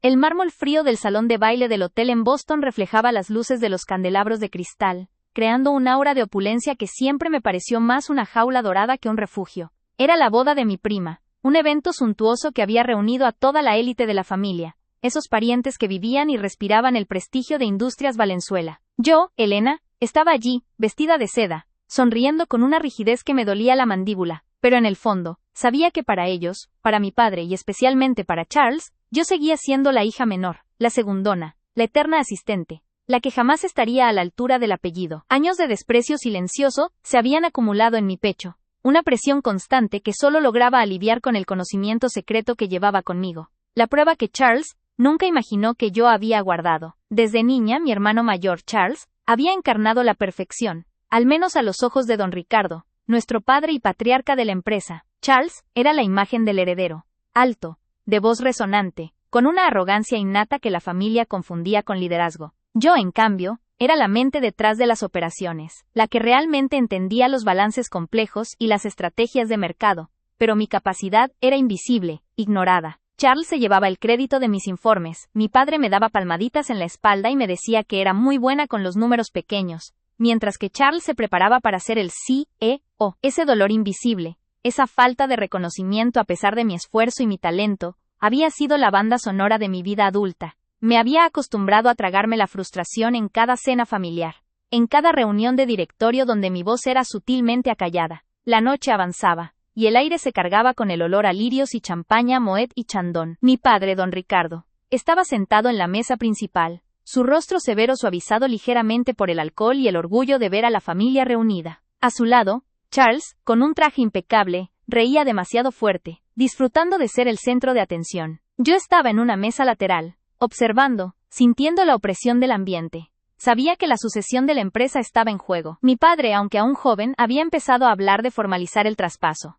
El mármol frío del salón de baile del hotel en Boston reflejaba las luces de los candelabros de cristal, creando un aura de opulencia que siempre me pareció más una jaula dorada que un refugio. Era la boda de mi prima, un evento suntuoso que había reunido a toda la élite de la familia, esos parientes que vivían y respiraban el prestigio de Industrias Valenzuela. Yo, Elena, estaba allí, vestida de seda, sonriendo con una rigidez que me dolía la mandíbula, pero en el fondo, sabía que para ellos, para mi padre y especialmente para Charles, yo seguía siendo la hija menor, la segundona, la eterna asistente, la que jamás estaría a la altura del apellido. Años de desprecio silencioso se habían acumulado en mi pecho, una presión constante que solo lograba aliviar con el conocimiento secreto que llevaba conmigo, la prueba que Charles nunca imaginó que yo había guardado. Desde niña, mi hermano mayor, Charles, había encarnado la perfección, al menos a los ojos de don Ricardo, nuestro padre y patriarca de la empresa. Charles era la imagen del heredero, alto, de voz resonante, con una arrogancia innata que la familia confundía con liderazgo. Yo, en cambio, era la mente detrás de las operaciones, la que realmente entendía los balances complejos y las estrategias de mercado, pero mi capacidad era invisible, ignorada. Charles se llevaba el crédito de mis informes, mi padre me daba palmaditas en la espalda y me decía que era muy buena con los números pequeños, mientras que Charles se preparaba para ser el CEO. Ese dolor invisible, esa falta de reconocimiento a pesar de mi esfuerzo y mi talento, había sido la banda sonora de mi vida adulta. Me había acostumbrado a tragarme la frustración en cada cena familiar, en cada reunión de directorio donde mi voz era sutilmente acallada. La noche avanzaba, y el aire se cargaba con el olor a lirios y champaña, Moet y Chandon. Mi padre, don Ricardo, estaba sentado en la mesa principal, su rostro severo suavizado ligeramente por el alcohol y el orgullo de ver a la familia reunida. A su lado, Charles, con un traje impecable, reía demasiado fuerte, disfrutando de ser el centro de atención. Yo estaba en una mesa lateral, observando, sintiendo la opresión del ambiente. Sabía que la sucesión de la empresa estaba en juego. Mi padre, aunque aún joven, había empezado a hablar de formalizar el traspaso.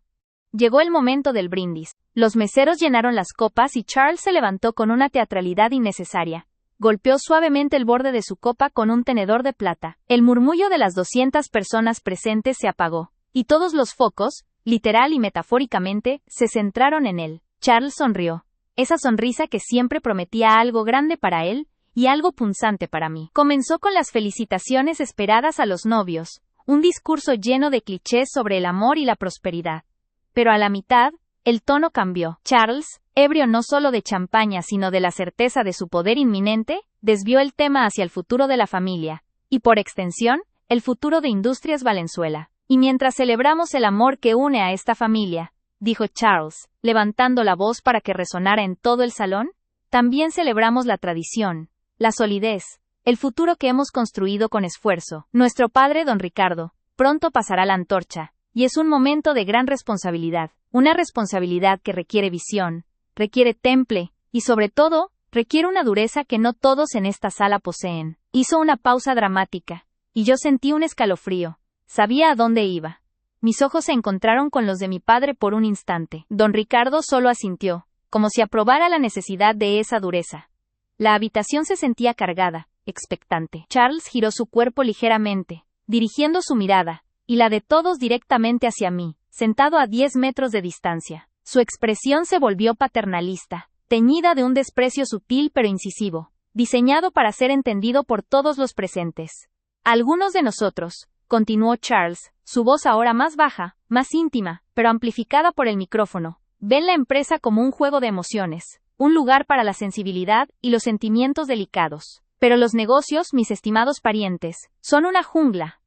Llegó el momento del brindis. Los meseros llenaron las copas y Charles se levantó con una teatralidad innecesaria. Golpeó suavemente el borde de su copa con un tenedor de plata. El murmullo de las 200 personas presentes se apagó, y todos los focos, literal y metafóricamente, se centraron en él. Charles sonrió. Esa sonrisa que siempre prometía algo grande para él, y algo punzante para mí. Comenzó con las felicitaciones esperadas a los novios, un discurso lleno de clichés sobre el amor y la prosperidad. Pero a la mitad, el tono cambió. Charles, ebrio no solo de champaña sino de la certeza de su poder inminente, desvió el tema hacia el futuro de la familia, y por extensión, el futuro de Industrias Valenzuela. Y mientras celebramos el amor que une a esta familia, dijo Charles, levantando la voz para que resonara en todo el salón, también celebramos la tradición, la solidez, el futuro que hemos construido con esfuerzo. Nuestro padre, don Ricardo, pronto pasará la antorcha, y es un momento de gran responsabilidad, una responsabilidad que requiere visión, requiere temple, y sobre todo, requiere una dureza que no todos en esta sala poseen. Hizo una pausa dramática, y yo sentí un escalofrío. Sabía a dónde iba. Mis ojos se encontraron con los de mi padre por un instante. Don Ricardo solo asintió, como si aprobara la necesidad de esa dureza. La habitación se sentía cargada, expectante. Charles giró su cuerpo ligeramente, dirigiendo su mirada, y la de todos directamente hacia mí, sentado a 10 metros de distancia. Su expresión se volvió paternalista, teñida de un desprecio sutil pero incisivo, diseñado para ser entendido por todos los presentes. Algunos de nosotros, continuó Charles, su voz ahora más baja, más íntima, pero amplificada por el micrófono, ven la empresa como un juego de emociones, un lugar para la sensibilidad y los sentimientos delicados. Pero los negocios, mis estimados parientes, son una jungla.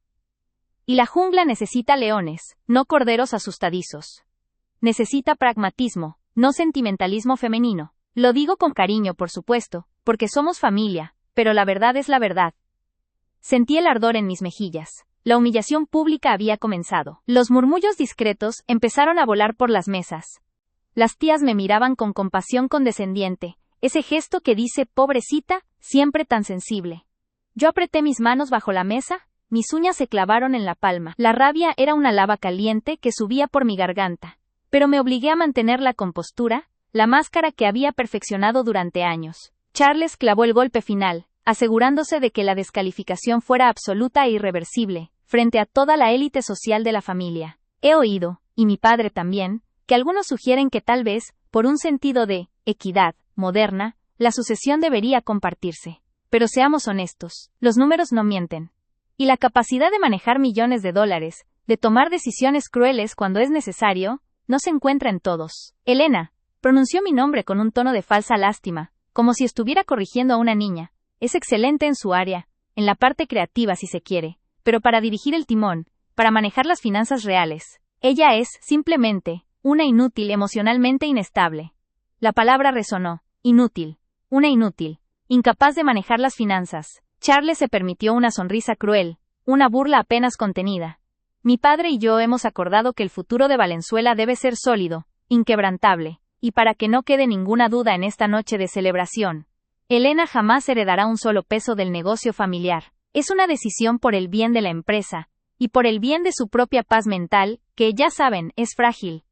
Y la jungla necesita leones, no corderos asustadizos. Necesita pragmatismo, no sentimentalismo femenino. Lo digo con cariño, por supuesto, porque somos familia, pero la verdad es la verdad. Sentí el ardor en mis mejillas. La humillación pública había comenzado. Los murmullos discretos empezaron a volar por las mesas. Las tías me miraban con compasión condescendiente, ese gesto que dice, pobrecita, siempre tan sensible. Yo apreté mis manos bajo la mesa, mis uñas se clavaron en la palma. La rabia era una lava caliente que subía por mi garganta, pero me obligué a mantener la compostura, la máscara que había perfeccionado durante años. Charles clavó el golpe final, asegurándose de que la descalificación fuera absoluta e irreversible, frente a toda la élite social de la familia. He oído, y mi padre también, que algunos sugieren que tal vez, por un sentido de equidad moderna, La sucesión debería compartirse. Pero seamos honestos, los números no mienten. Y la capacidad de manejar millones de dólares, de tomar decisiones crueles cuando es necesario, no se encuentra en todos. Elena, pronunció mi nombre con un tono de falsa lástima, como si estuviera corrigiendo a una niña. Es excelente en su área, en la parte creativa si se quiere, pero para dirigir el timón, para manejar las finanzas reales, ella es, simplemente, una inútil emocionalmente inestable. La palabra resonó. Inútil. Una inútil. Incapaz de manejar las finanzas. Charles se permitió una sonrisa cruel, una burla apenas contenida. Mi padre y yo hemos acordado que el futuro de Valenzuela debe ser sólido, inquebrantable, y para que no quede ninguna duda en esta noche de celebración, Elena jamás heredará un solo peso del negocio familiar. Es una decisión por el bien de la empresa, y por el bien de su propia paz mental, que ya saben, es frágil.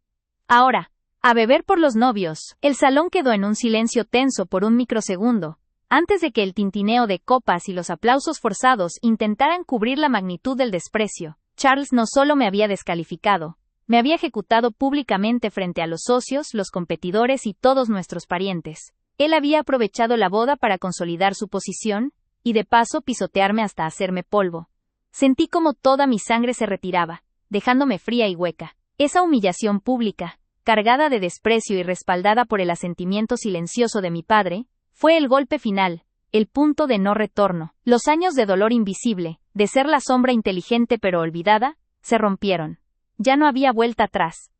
Ahora, a beber por los novios. El salón quedó en un silencio tenso por un microsegundo, antes de que el tintineo de copas y los aplausos forzados intentaran cubrir la magnitud del desprecio. Charles no solo me había descalificado, me había ejecutado públicamente frente a los socios, los competidores y todos nuestros parientes. Él había aprovechado la boda para consolidar su posición, y de paso pisotearme hasta hacerme polvo. Sentí como toda mi sangre se retiraba, dejándome fría y hueca. Esa humillación pública, cargada de desprecio y respaldada por el asentimiento silencioso de mi padre, fue el golpe final, el punto de no retorno. Los años de dolor invisible, de ser la sombra inteligente pero olvidada, se rompieron. Ya no había vuelta atrás.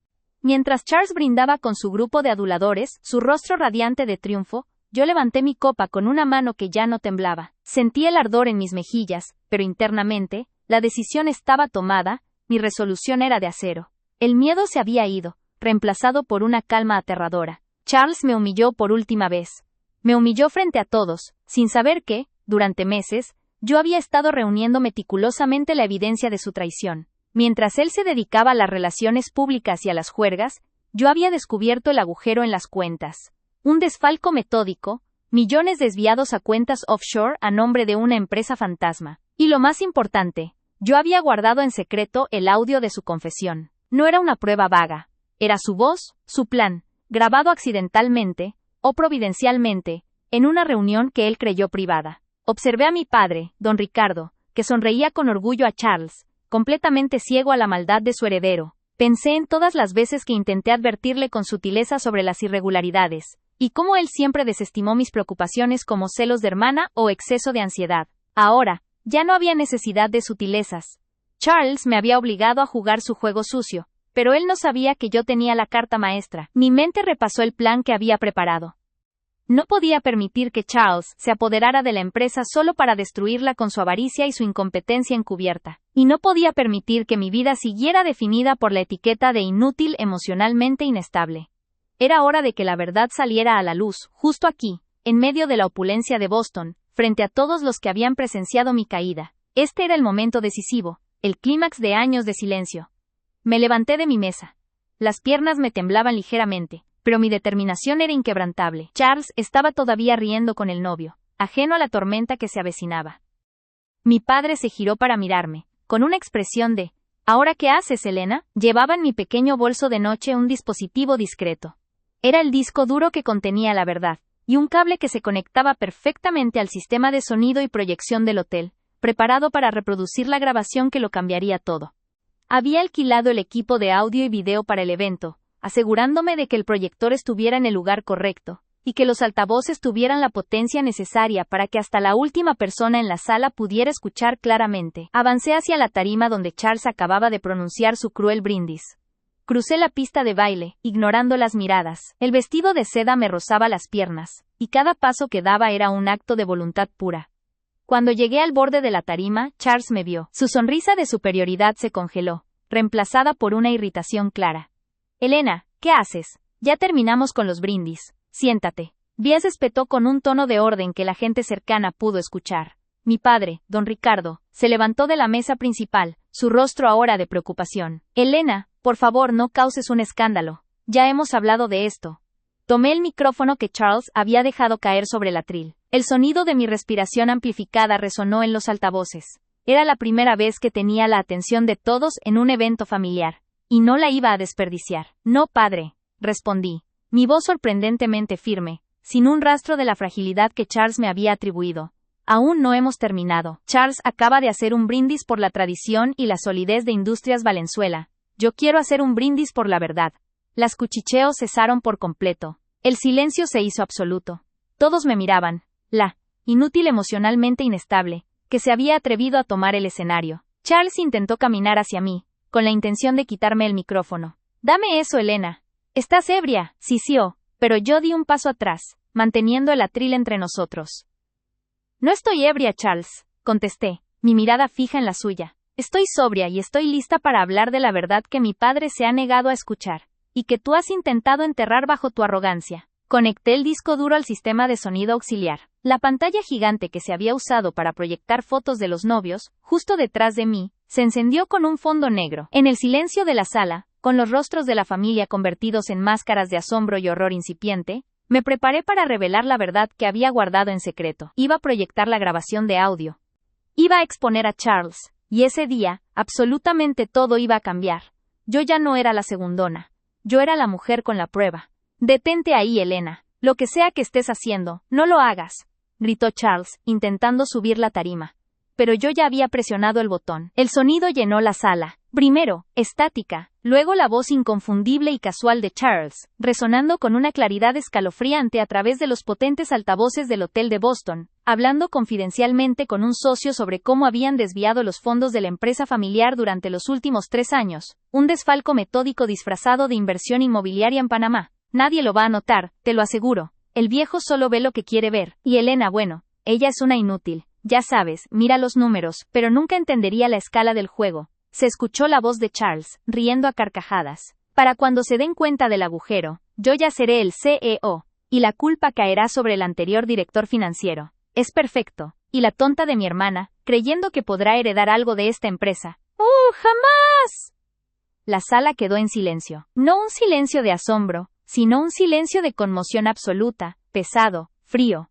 Mientras Charles brindaba con su grupo de aduladores, su rostro radiante de triunfo, yo levanté mi copa con una mano que ya no temblaba. Sentí el ardor en mis mejillas, pero internamente, la decisión estaba tomada, mi resolución era de acero. El miedo se había ido, reemplazado por una calma aterradora. Charles me humilló por última vez. Me humilló frente a todos, sin saber que, durante meses, yo había estado reuniendo meticulosamente la evidencia de su traición. Mientras él se dedicaba a las relaciones públicas y a las juergas, yo había descubierto el agujero en las cuentas. Un desfalco metódico, millones desviados a cuentas offshore a nombre de una empresa fantasma. Y lo más importante, yo había guardado en secreto el audio de su confesión. No era una prueba vaga. Era su voz, su plan, grabado accidentalmente, o providencialmente, en una reunión que él creyó privada. Observé a mi padre, don Ricardo, que sonreía con orgullo a Charles, completamente ciego a la maldad de su heredero. Pensé en todas las veces que intenté advertirle con sutileza sobre las irregularidades, y cómo él siempre desestimó mis preocupaciones como celos de hermana o exceso de ansiedad. Ahora, ya no había necesidad de sutilezas. Charles me había obligado a jugar su juego sucio, pero él no sabía que yo tenía la carta maestra. Mi mente repasó el plan que había preparado. No podía permitir que Charles se apoderara de la empresa solo para destruirla con su avaricia y su incompetencia encubierta. Y no podía permitir que mi vida siguiera definida por la etiqueta de inútil emocionalmente inestable. Era hora de que la verdad saliera a la luz, justo aquí, en medio de la opulencia de Boston, frente a todos los que habían presenciado mi caída. Este era el momento decisivo, el clímax de años de silencio. Me levanté de mi mesa. Las piernas me temblaban ligeramente, pero mi determinación era inquebrantable. Charles estaba todavía riendo con el novio, ajeno a la tormenta que se avecinaba. Mi padre se giró para mirarme, con una expresión de, ¿ahora qué haces, Elena? Llevaba en mi pequeño bolso de noche un dispositivo discreto. Era el disco duro que contenía la verdad, y un cable que se conectaba perfectamente al sistema de sonido y proyección del hotel, preparado para reproducir la grabación que lo cambiaría todo. Había alquilado el equipo de audio y video para el evento, asegurándome de que el proyector estuviera en el lugar correcto, y que los altavoces tuvieran la potencia necesaria para que hasta la última persona en la sala pudiera escuchar claramente. Avancé hacia la tarima donde Charles acababa de pronunciar su cruel brindis. Crucé la pista de baile, ignorando las miradas. El vestido de seda me rozaba las piernas, y cada paso que daba era un acto de voluntad pura. Cuando llegué al borde de la tarima, Charles me vio. Su sonrisa de superioridad se congeló, reemplazada por una irritación clara. Elena, ¿qué haces? Ya terminamos con los brindis. Siéntate. Bias espetó con un tono de orden que la gente cercana pudo escuchar. Mi padre, don Ricardo, se levantó de la mesa principal, su rostro ahora de preocupación. Elena, por favor no causes un escándalo. Ya hemos hablado de esto. Tomé el micrófono que Charles había dejado caer sobre el atril. El sonido de mi respiración amplificada resonó en los altavoces. Era la primera vez que tenía la atención de todos en un evento familiar, y no la iba a desperdiciar. No, padre, respondí, mi voz sorprendentemente firme, sin un rastro de la fragilidad que Charles me había atribuido. Aún no hemos terminado. Charles acaba de hacer un brindis por la tradición y la solidez de Industrias Valenzuela. Yo quiero hacer un brindis por la verdad. Las cuchicheos cesaron por completo. El silencio se hizo absoluto. Todos me miraban. La inútil emocionalmente inestable, que se había atrevido a tomar el escenario. Charles intentó caminar hacia mí, con la intención de quitarme el micrófono. «Dame eso, Elena. Estás ebria», sisió, pero yo di un paso atrás, manteniendo el atril entre nosotros. «No estoy ebria, Charles», contesté, mi mirada fija en la suya. «Estoy sobria y estoy lista para hablar de la verdad que mi padre se ha negado a escuchar, y que tú has intentado enterrar bajo tu arrogancia». Conecté el disco duro al sistema de sonido auxiliar. La pantalla gigante que se había usado para proyectar fotos de los novios, justo detrás de mí, se encendió con un fondo negro. En el silencio de la sala, con los rostros de la familia convertidos en máscaras de asombro y horror incipiente, me preparé para revelar la verdad que había guardado en secreto. Iba a proyectar la grabación de audio. Iba a exponer a Charles, y ese día, absolutamente todo iba a cambiar. Yo ya no era la segundona. Yo era la mujer con la prueba. «Detente ahí, Elena. Lo que sea que estés haciendo, no lo hagas», gritó Charles, intentando subir la tarima. Pero yo ya había presionado el botón. El sonido llenó la sala. Primero, estática, luego la voz inconfundible y casual de Charles, resonando con una claridad escalofriante a través de los potentes altavoces del hotel de Boston, hablando confidencialmente con un socio sobre cómo habían desviado los fondos de la empresa familiar durante los últimos 3 años, un desfalco metódico disfrazado de inversión inmobiliaria en Panamá. Nadie lo va a notar, te lo aseguro. El viejo solo ve lo que quiere ver. Y Elena, bueno, ella es una inútil. Ya sabes, mira los números, pero nunca entendería la escala del juego. Se escuchó la voz de Charles, riendo a carcajadas. Para cuando se den cuenta del agujero, yo ya seré el CEO, y la culpa caerá sobre el anterior director financiero. Es perfecto. Y la tonta de mi hermana, creyendo que podrá heredar algo de esta empresa. ¡Jamás! La sala quedó en silencio. No un silencio de asombro, sino un silencio de conmoción absoluta, pesado, frío.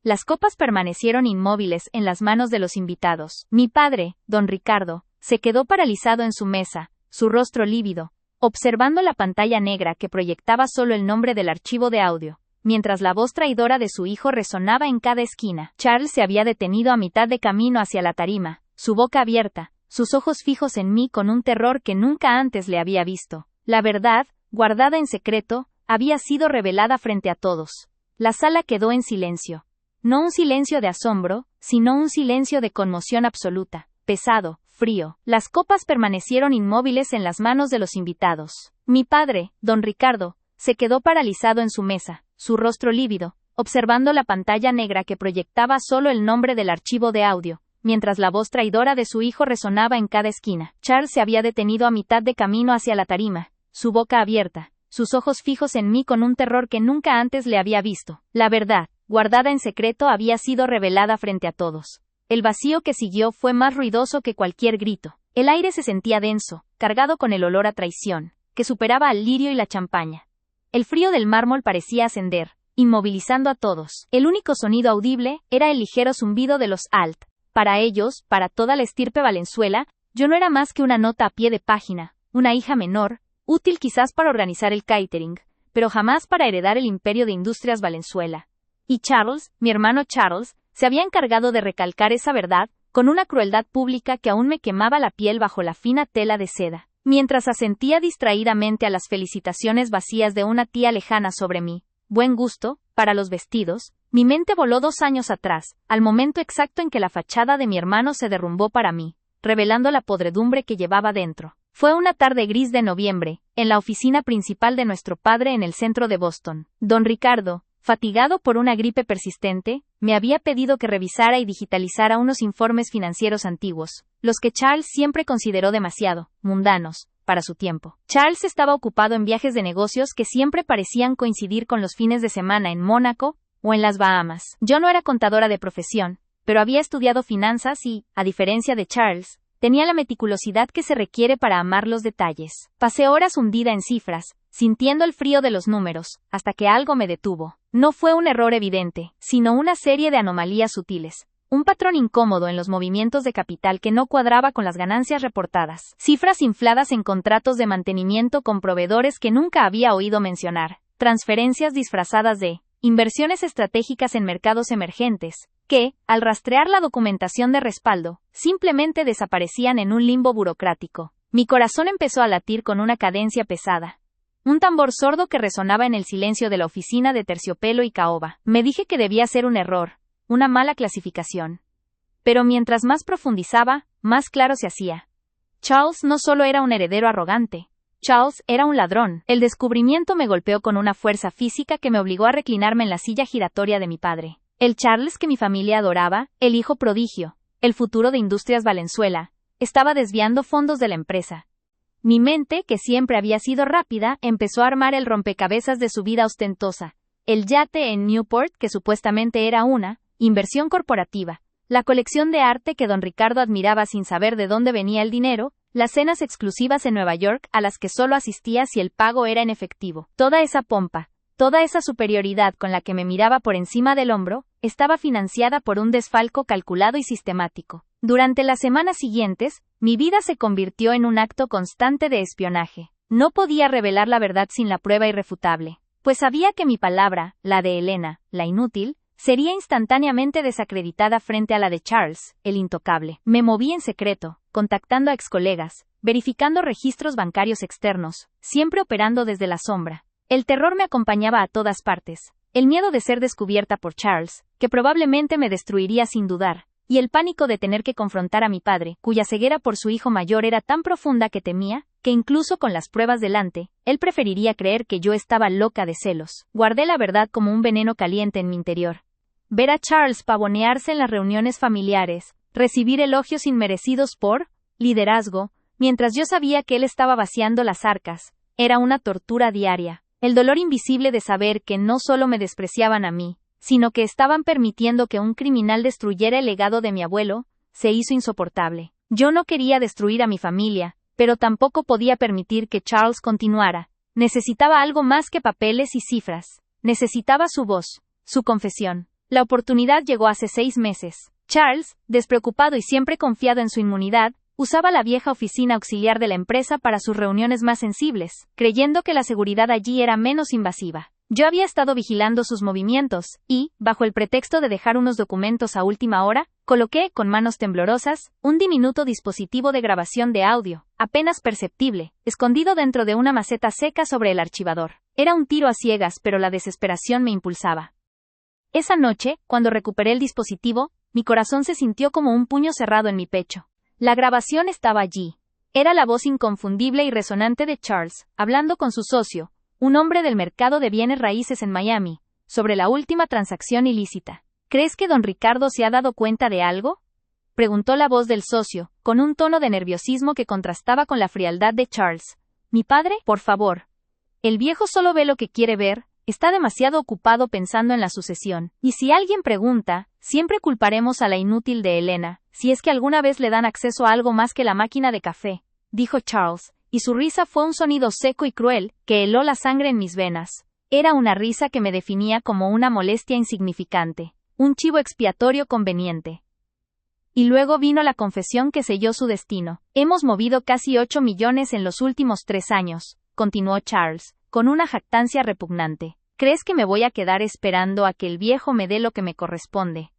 Las copas permanecieron inmóviles en las manos de los invitados. Mi padre, don Ricardo, se quedó paralizado en su mesa, su rostro lívido, observando la pantalla negra que proyectaba solo el nombre del archivo de audio, mientras la voz traidora de su hijo resonaba en cada esquina. Charles se había detenido a mitad de camino hacia la tarima, su boca abierta, sus ojos fijos en mí con un terror que nunca antes le había visto. La verdad, guardada en secreto, había sido revelada frente a todos. La sala quedó en silencio. No un silencio de asombro, sino un silencio de conmoción absoluta, pesado, frío. Las copas permanecieron inmóviles en las manos de los invitados. Mi padre, don Ricardo, se quedó paralizado en su mesa, su rostro lívido, observando la pantalla negra que proyectaba solo el nombre del archivo de audio, mientras la voz traidora de su hijo resonaba en cada esquina. Charles se había detenido a mitad de camino hacia la tarima, su boca abierta, sus ojos fijos en mí con un terror que nunca antes le había visto. La verdad, guardada en secreto, había sido revelada frente a todos. El vacío que siguió fue más ruidoso que cualquier grito. El aire se sentía denso, cargado con el olor a traición, que superaba al lirio y la champaña. El frío del mármol parecía ascender, inmovilizando a todos. El único sonido audible era el ligero zumbido de los alt. Para ellos, para toda la estirpe Valenzuela, yo no era más que una nota a pie de página, una hija menor, útil quizás para organizar el catering, pero jamás para heredar el imperio de Industrias Valenzuela. Y Charles, mi hermano Charles, se había encargado de recalcar esa verdad, con una crueldad pública que aún me quemaba la piel bajo la fina tela de seda. Mientras asentía distraídamente a las felicitaciones vacías de una tía lejana sobre mi buen gusto para los vestidos, mi mente voló 2 años atrás, al momento exacto en que la fachada de mi hermano se derrumbó para mí, revelando la podredumbre que llevaba dentro. Fue una tarde gris de noviembre, en la oficina principal de nuestro padre en el centro de Boston. Don Ricardo, fatigado por una gripe persistente, me había pedido que revisara y digitalizara unos informes financieros antiguos, los que Charles siempre consideró demasiado mundanos para su tiempo. Charles estaba ocupado en viajes de negocios que siempre parecían coincidir con los fines de semana en Mónaco o en las Bahamas. Yo no era contadora de profesión, pero había estudiado finanzas y, a diferencia de Charles, tenía la meticulosidad que se requiere para amar los detalles. Pasé horas hundida en cifras, sintiendo el frío de los números, hasta que algo me detuvo. No fue un error evidente, sino una serie de anomalías sutiles. Un patrón incómodo en los movimientos de capital que no cuadraba con las ganancias reportadas. Cifras infladas en contratos de mantenimiento con proveedores que nunca había oído mencionar. Transferencias disfrazadas de inversiones estratégicas en mercados emergentes, que, al rastrear la documentación de respaldo, simplemente desaparecían en un limbo burocrático. Mi corazón empezó a latir con una cadencia pesada. Un tambor sordo que resonaba en el silencio de la oficina de terciopelo y caoba. Me dije que debía ser un error, una mala clasificación. Pero mientras más profundizaba, más claro se hacía. Charles no solo era un heredero arrogante. Charles era un ladrón. El descubrimiento me golpeó con una fuerza física que me obligó a reclinarme en la silla giratoria de mi padre. El Charles que mi familia adoraba, el hijo prodigio, el futuro de Industrias Valenzuela, estaba desviando fondos de la empresa. Mi mente, que siempre había sido rápida, empezó a armar el rompecabezas de su vida ostentosa. El yate en Newport, que supuestamente era una inversión corporativa. La colección de arte que don Ricardo admiraba sin saber de dónde venía el dinero, las cenas exclusivas en Nueva York a las que solo asistía si el pago era en efectivo. Toda esa pompa, toda esa superioridad con la que me miraba por encima del hombro, estaba financiada por un desfalco calculado y sistemático. Durante las semanas siguientes, mi vida se convirtió en un acto constante de espionaje. No podía revelar la verdad sin la prueba irrefutable, pues sabía que mi palabra, la de Elena, la inútil, sería instantáneamente desacreditada frente a la de Charles, el intocable. Me moví en secreto, contactando a excolegas, verificando registros bancarios externos, siempre operando desde la sombra. El terror me acompañaba a todas partes. El miedo de ser descubierta por Charles, que probablemente me destruiría sin dudar, y el pánico de tener que confrontar a mi padre, cuya ceguera por su hijo mayor era tan profunda que temía, que incluso con las pruebas delante, él preferiría creer que yo estaba loca de celos. Guardé la verdad como un veneno caliente en mi interior. Ver a Charles pavonearse en las reuniones familiares, recibir elogios inmerecidos por liderazgo, mientras yo sabía que él estaba vaciando las arcas, era una tortura diaria. El dolor invisible de saber que no solo me despreciaban a mí, sino que estaban permitiendo que un criminal destruyera el legado de mi abuelo, se hizo insoportable. Yo no quería destruir a mi familia, pero tampoco podía permitir que Charles continuara. Necesitaba algo más que papeles y cifras. Necesitaba su voz, su confesión. La oportunidad llegó hace 6 meses. Charles, despreocupado y siempre confiado en su inmunidad, usaba la vieja oficina auxiliar de la empresa para sus reuniones más sensibles, creyendo que la seguridad allí era menos invasiva. Yo había estado vigilando sus movimientos, y, bajo el pretexto de dejar unos documentos a última hora, coloqué, con manos temblorosas, un diminuto dispositivo de grabación de audio, apenas perceptible, escondido dentro de una maceta seca sobre el archivador. Era un tiro a ciegas, pero la desesperación me impulsaba. Esa noche, cuando recuperé el dispositivo, mi corazón se sintió como un puño cerrado en mi pecho. La grabación estaba allí. Era la voz inconfundible y resonante de Charles, hablando con su socio, un hombre del mercado de bienes raíces en Miami, sobre la última transacción ilícita. ¿Crees que don Ricardo se ha dado cuenta de algo?, preguntó la voz del socio, con un tono de nerviosismo que contrastaba con la frialdad de Charles. Mi padre, por favor. El viejo solo ve lo que quiere ver. Está demasiado ocupado pensando en la sucesión, y si alguien pregunta, siempre culparemos a la inútil de Elena, si es que alguna vez le dan acceso a algo más que la máquina de café, dijo Charles, y su risa fue un sonido seco y cruel, que heló la sangre en mis venas. Era una risa que me definía como una molestia insignificante, un chivo expiatorio conveniente. Y luego vino la confesión que selló su destino. Hemos movido casi 8 millones en los últimos 3 años, continuó Charles, con una jactancia repugnante. ¿Crees que me voy a quedar esperando a que el viejo me dé lo que me corresponde?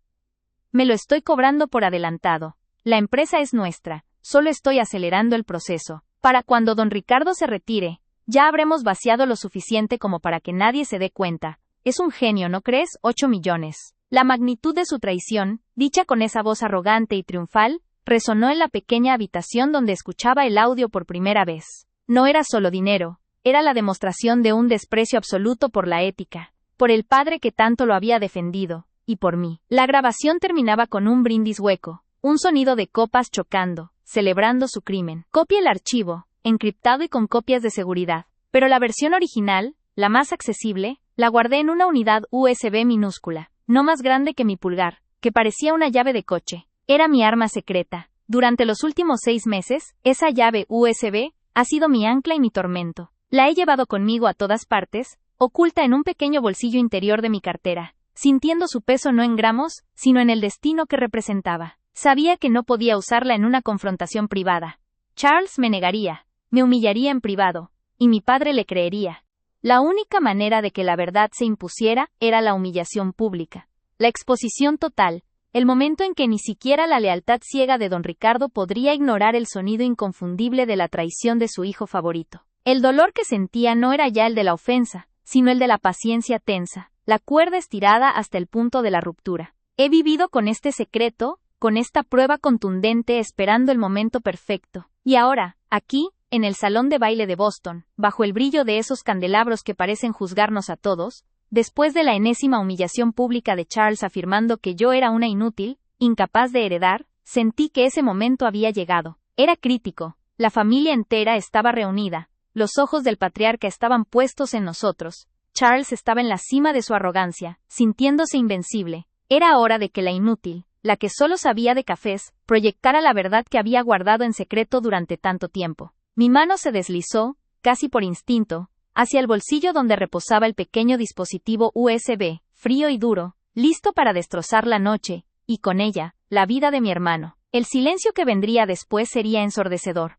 Me lo estoy cobrando por adelantado. La empresa es nuestra, solo estoy acelerando el proceso. Para cuando don Ricardo se retire, ya habremos vaciado lo suficiente como para que nadie se dé cuenta. Es un genio, ¿no crees? 8 millones. La magnitud de su traición, dicha con esa voz arrogante y triunfal, resonó en la pequeña habitación donde escuchaba el audio por primera vez. No era solo dinero. Era la demostración de un desprecio absoluto por la ética, por el padre que tanto lo había defendido, y por mí. La grabación terminaba con un brindis hueco, un sonido de copas chocando, celebrando su crimen. Copié el archivo, encriptado y con copias de seguridad, pero la versión original, la más accesible, la guardé en una unidad USB minúscula, no más grande que mi pulgar, que parecía una llave de coche. Era mi arma secreta. Durante los últimos 6 meses, esa llave USB ha sido mi ancla y mi tormento. La he llevado conmigo a todas partes, oculta en un pequeño bolsillo interior de mi cartera, sintiendo su peso no en gramos, sino en el destino que representaba. Sabía que no podía usarla en una confrontación privada. Charles me negaría, me humillaría en privado, y mi padre le creería. La única manera de que la verdad se impusiera era la humillación pública. La exposición total, el momento en que ni siquiera la lealtad ciega de don Ricardo podría ignorar el sonido inconfundible de la traición de su hijo favorito. El dolor que sentía no era ya el de la ofensa, sino el de la paciencia tensa, la cuerda estirada hasta el punto de la ruptura. He vivido con este secreto, con esta prueba contundente esperando el momento perfecto. Y ahora, aquí, en el salón de baile de Boston, bajo el brillo de esos candelabros que parecen juzgarnos a todos, después de la enésima humillación pública de Charles afirmando que yo era una inútil, incapaz de heredar, sentí que ese momento había llegado. Era crítico, la familia entera estaba reunida, los ojos del patriarca estaban puestos en nosotros, Charles estaba en la cima de su arrogancia, sintiéndose invencible. Era hora de que la inútil, la que solo sabía de cafés, proyectara la verdad que había guardado en secreto durante tanto tiempo. Mi mano se deslizó, casi por instinto, hacia el bolsillo donde reposaba el pequeño dispositivo USB, frío y duro, listo para destrozar la noche, y con ella, la vida de mi hermano. El silencio que vendría después sería ensordecedor.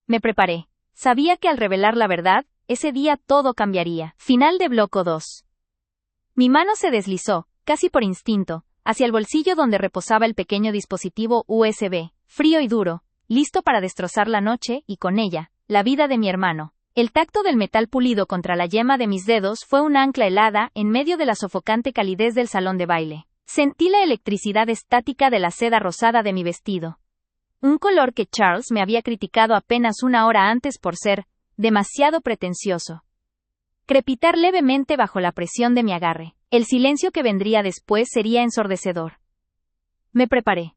Me preparé. Sabía que al revelar la verdad, ese día todo cambiaría. Final de bloque 2. Mi mano se deslizó, casi por instinto, hacia el bolsillo donde reposaba el pequeño dispositivo USB, frío y duro, listo para destrozar la noche, y con ella, la vida de mi hermano. El tacto del metal pulido contra la yema de mis dedos fue un ancla helada en medio de la sofocante calidez del salón de baile. Sentí la electricidad estática de la seda rosada de mi vestido. Un color que Charles me había criticado apenas una hora antes por ser demasiado pretencioso. Crepitar levemente bajo la presión de mi agarre. El silencio que vendría después sería ensordecedor. Me preparé.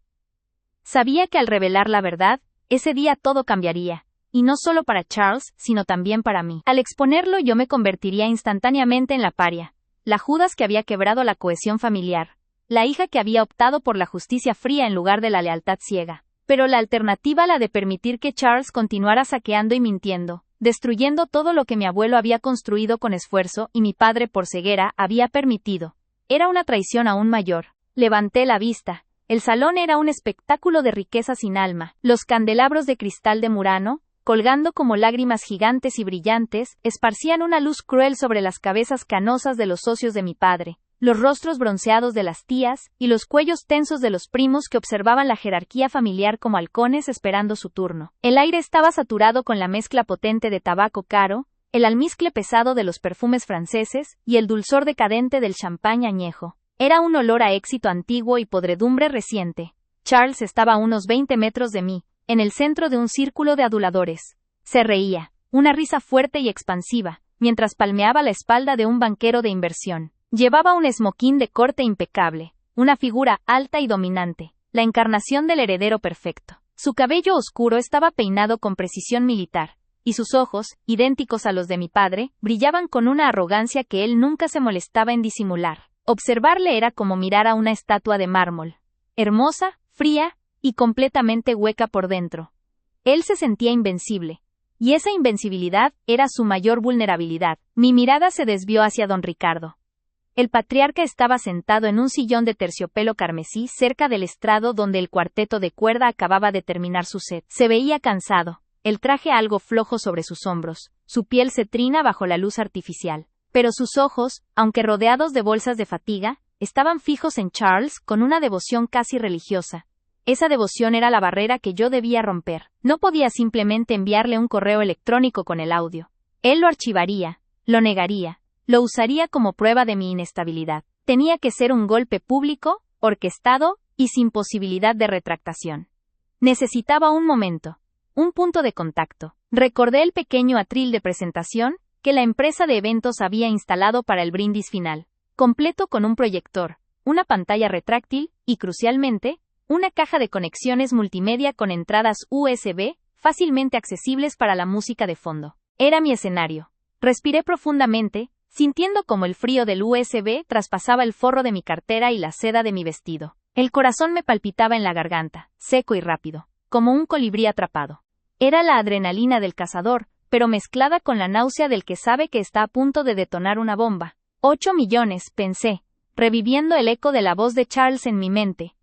Sabía que al revelar la verdad, ese día todo cambiaría. Y no solo para Charles, sino también para mí. Al exponerlo yo me convertiría instantáneamente en la paria, la Judas que había quebrado la cohesión familiar, la hija que había optado por la justicia fría en lugar de la lealtad ciega. Pero la alternativa, la de permitir que Charles continuara saqueando y mintiendo, destruyendo todo lo que mi abuelo había construido con esfuerzo y mi padre por ceguera había permitido, era una traición aún mayor. Levanté la vista. El salón era un espectáculo de riqueza sin alma. Los candelabros de cristal de Murano, colgando como lágrimas gigantes y brillantes, esparcían una luz cruel sobre las cabezas canosas de los socios de mi padre, los rostros bronceados de las tías, y los cuellos tensos de los primos que observaban la jerarquía familiar como halcones esperando su turno. El aire estaba saturado con la mezcla potente de tabaco caro, el almizcle pesado de los perfumes franceses, y el dulzor decadente del champán añejo. Era un olor a éxito antiguo y podredumbre reciente. Charles estaba a unos 20 metros de mí, en el centro de un círculo de aduladores. Se reía, una risa fuerte y expansiva, mientras palmeaba la espalda de un banquero de inversión. Llevaba un esmoquín de corte impecable, una figura alta y dominante, la encarnación del heredero perfecto. Su cabello oscuro estaba peinado con precisión militar, y sus ojos, idénticos a los de mi padre, brillaban con una arrogancia que él nunca se molestaba en disimular. Observarle era como mirar a una estatua de mármol, hermosa, fría, y completamente hueca por dentro. Él se sentía invencible, y esa invencibilidad era su mayor vulnerabilidad. Mi mirada se desvió hacia don Ricardo. El patriarca estaba sentado en un sillón de terciopelo carmesí cerca del estrado donde el cuarteto de cuerda acababa de terminar su set. Se veía cansado, el traje algo flojo sobre sus hombros, su piel cetrina bajo la luz artificial. Pero sus ojos, aunque rodeados de bolsas de fatiga, estaban fijos en Charles con una devoción casi religiosa. Esa devoción era la barrera que yo debía romper. No podía simplemente enviarle un correo electrónico con el audio. Él lo archivaría, lo negaría, lo usaría como prueba de mi inestabilidad. Tenía que ser un golpe público, orquestado, y sin posibilidad de retractación. Necesitaba un momento, un punto de contacto. Recordé el pequeño atril de presentación que la empresa de eventos había instalado para el brindis final, completo con un proyector, una pantalla retráctil, y crucialmente, una caja de conexiones multimedia con entradas USB, fácilmente accesibles para la música de fondo. Era mi escenario. Respiré profundamente, sintiendo como el frío del USB traspasaba el forro de mi cartera y la seda de mi vestido. El corazón me palpitaba en la garganta, seco y rápido, como un colibrí atrapado. Era la adrenalina del cazador, pero mezclada con la náusea del que sabe que está a punto de detonar una bomba. 8 millones, pensé, reviviendo el eco de la voz de Charles en mi mente.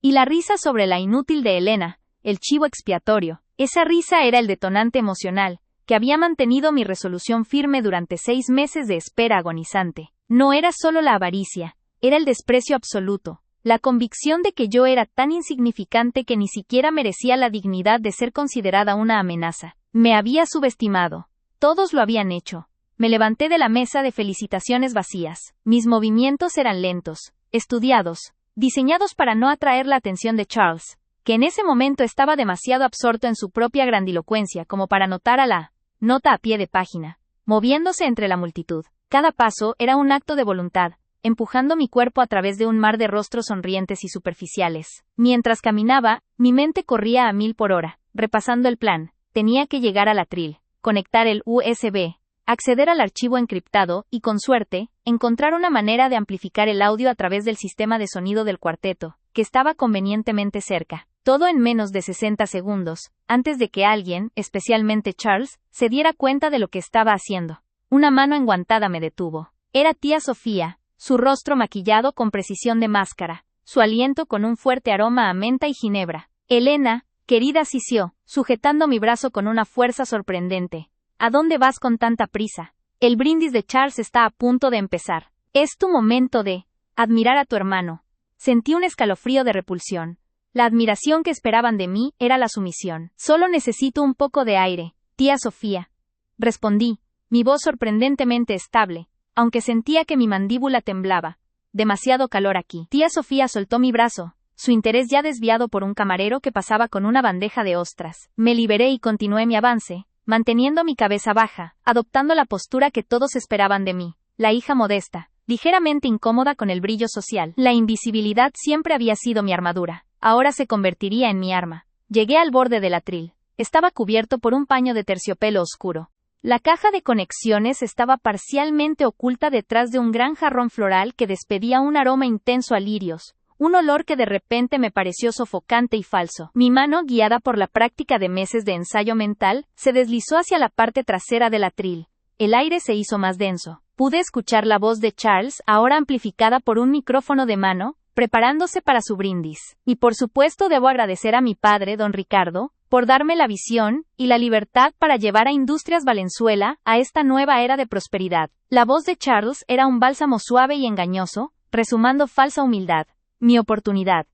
Y la risa sobre la inútil de Elena, el chivo expiatorio. Esa risa era el detonante emocional, que había mantenido mi resolución firme durante 6 meses de espera agonizante. No era solo la avaricia, era el desprecio absoluto, la convicción de que yo era tan insignificante que ni siquiera merecía la dignidad de ser considerada una amenaza. Me había subestimado. Todos lo habían hecho. Me levanté de la mesa de felicitaciones vacías. Mis movimientos eran lentos, estudiados, diseñados para no atraer la atención de Charles, que en ese momento estaba demasiado absorto en su propia grandilocuencia como para notar a la nota a pie de página, moviéndose entre la multitud. Cada paso era un acto de voluntad, empujando mi cuerpo a través de un mar de rostros sonrientes y superficiales. Mientras caminaba, mi mente corría a 1000 por hora, repasando el plan. Tenía que llegar al atril, conectar el USB, acceder al archivo encriptado y, con suerte, encontrar una manera de amplificar el audio a través del sistema de sonido del cuarteto, que estaba convenientemente cerca. Todo en menos de 60 segundos, antes de que alguien, especialmente Charles, se diera cuenta de lo que estaba haciendo. Una mano enguantada me detuvo. Era tía Sofía, su rostro maquillado con precisión de máscara, su aliento con un fuerte aroma a menta y ginebra. Elena, querida, sisió, sujetando mi brazo con una fuerza sorprendente. ¿A dónde vas con tanta prisa? El brindis de Charles está a punto de empezar. Es tu momento de admirar a tu hermano. Sentí un escalofrío de repulsión. La admiración que esperaban de mí era la sumisión. Solo necesito un poco de aire, tía Sofía. Respondí, mi voz sorprendentemente estable, aunque sentía que mi mandíbula temblaba. Demasiado calor aquí. Tía Sofía soltó mi brazo, su interés ya desviado por un camarero que pasaba con una bandeja de ostras. Me liberé y continué mi avance, manteniendo mi cabeza baja, adoptando la postura que todos esperaban de mí, la hija modesta, ligeramente incómoda con el brillo social. La invisibilidad siempre había sido mi armadura. Ahora se convertiría en mi arma. Llegué al borde del atril. Estaba cubierto por un paño de terciopelo oscuro. La caja de conexiones estaba parcialmente oculta detrás de un gran jarrón floral que despedía un aroma intenso a lirios, un olor que de repente me pareció sofocante y falso. Mi mano, guiada por la práctica de meses de ensayo mental, se deslizó hacia la parte trasera del atril. El aire se hizo más denso. Pude escuchar la voz de Charles, ahora amplificada por un micrófono de mano, preparándose para su brindis. Y por supuesto debo agradecer a mi padre, don Ricardo, por darme la visión y la libertad para llevar a Industrias Valenzuela a esta nueva era de prosperidad. La voz de Charles era un bálsamo suave y engañoso, resumando falsa humildad. Mi oportunidad.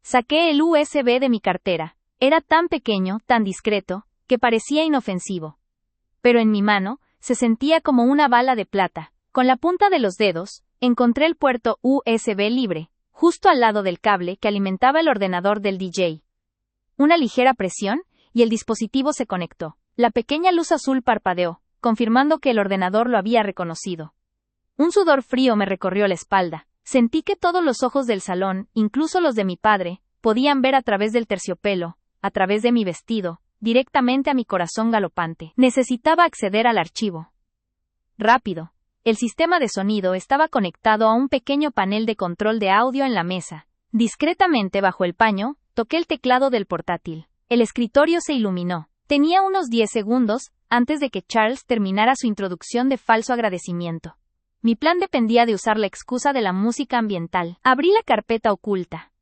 Saqué el USB de mi cartera. Era tan pequeño, tan discreto, que parecía inofensivo. Pero en mi mano, se sentía como una bala de plata. Con la punta de los dedos, encontré el puerto USB libre, justo al lado del cable que alimentaba el ordenador del DJ. Una ligera presión, y el dispositivo se conectó. La pequeña luz azul parpadeó, confirmando que el ordenador lo había reconocido. Un sudor frío me recorrió la espalda. Sentí que todos los ojos del salón, incluso los de mi padre, podían ver a través del terciopelo, a través de mi vestido, directamente a mi corazón galopante. Necesitaba acceder al archivo. Rápido. El sistema de sonido estaba conectado a un pequeño panel de control de audio en la mesa. Discretamente bajo el paño, toqué el teclado del portátil. El escritorio se iluminó. Tenía unos 10 segundos, antes de que Charles terminara su introducción de falso agradecimiento. Mi plan dependía de usar la excusa de la música ambiental. Abrí la carpeta oculta.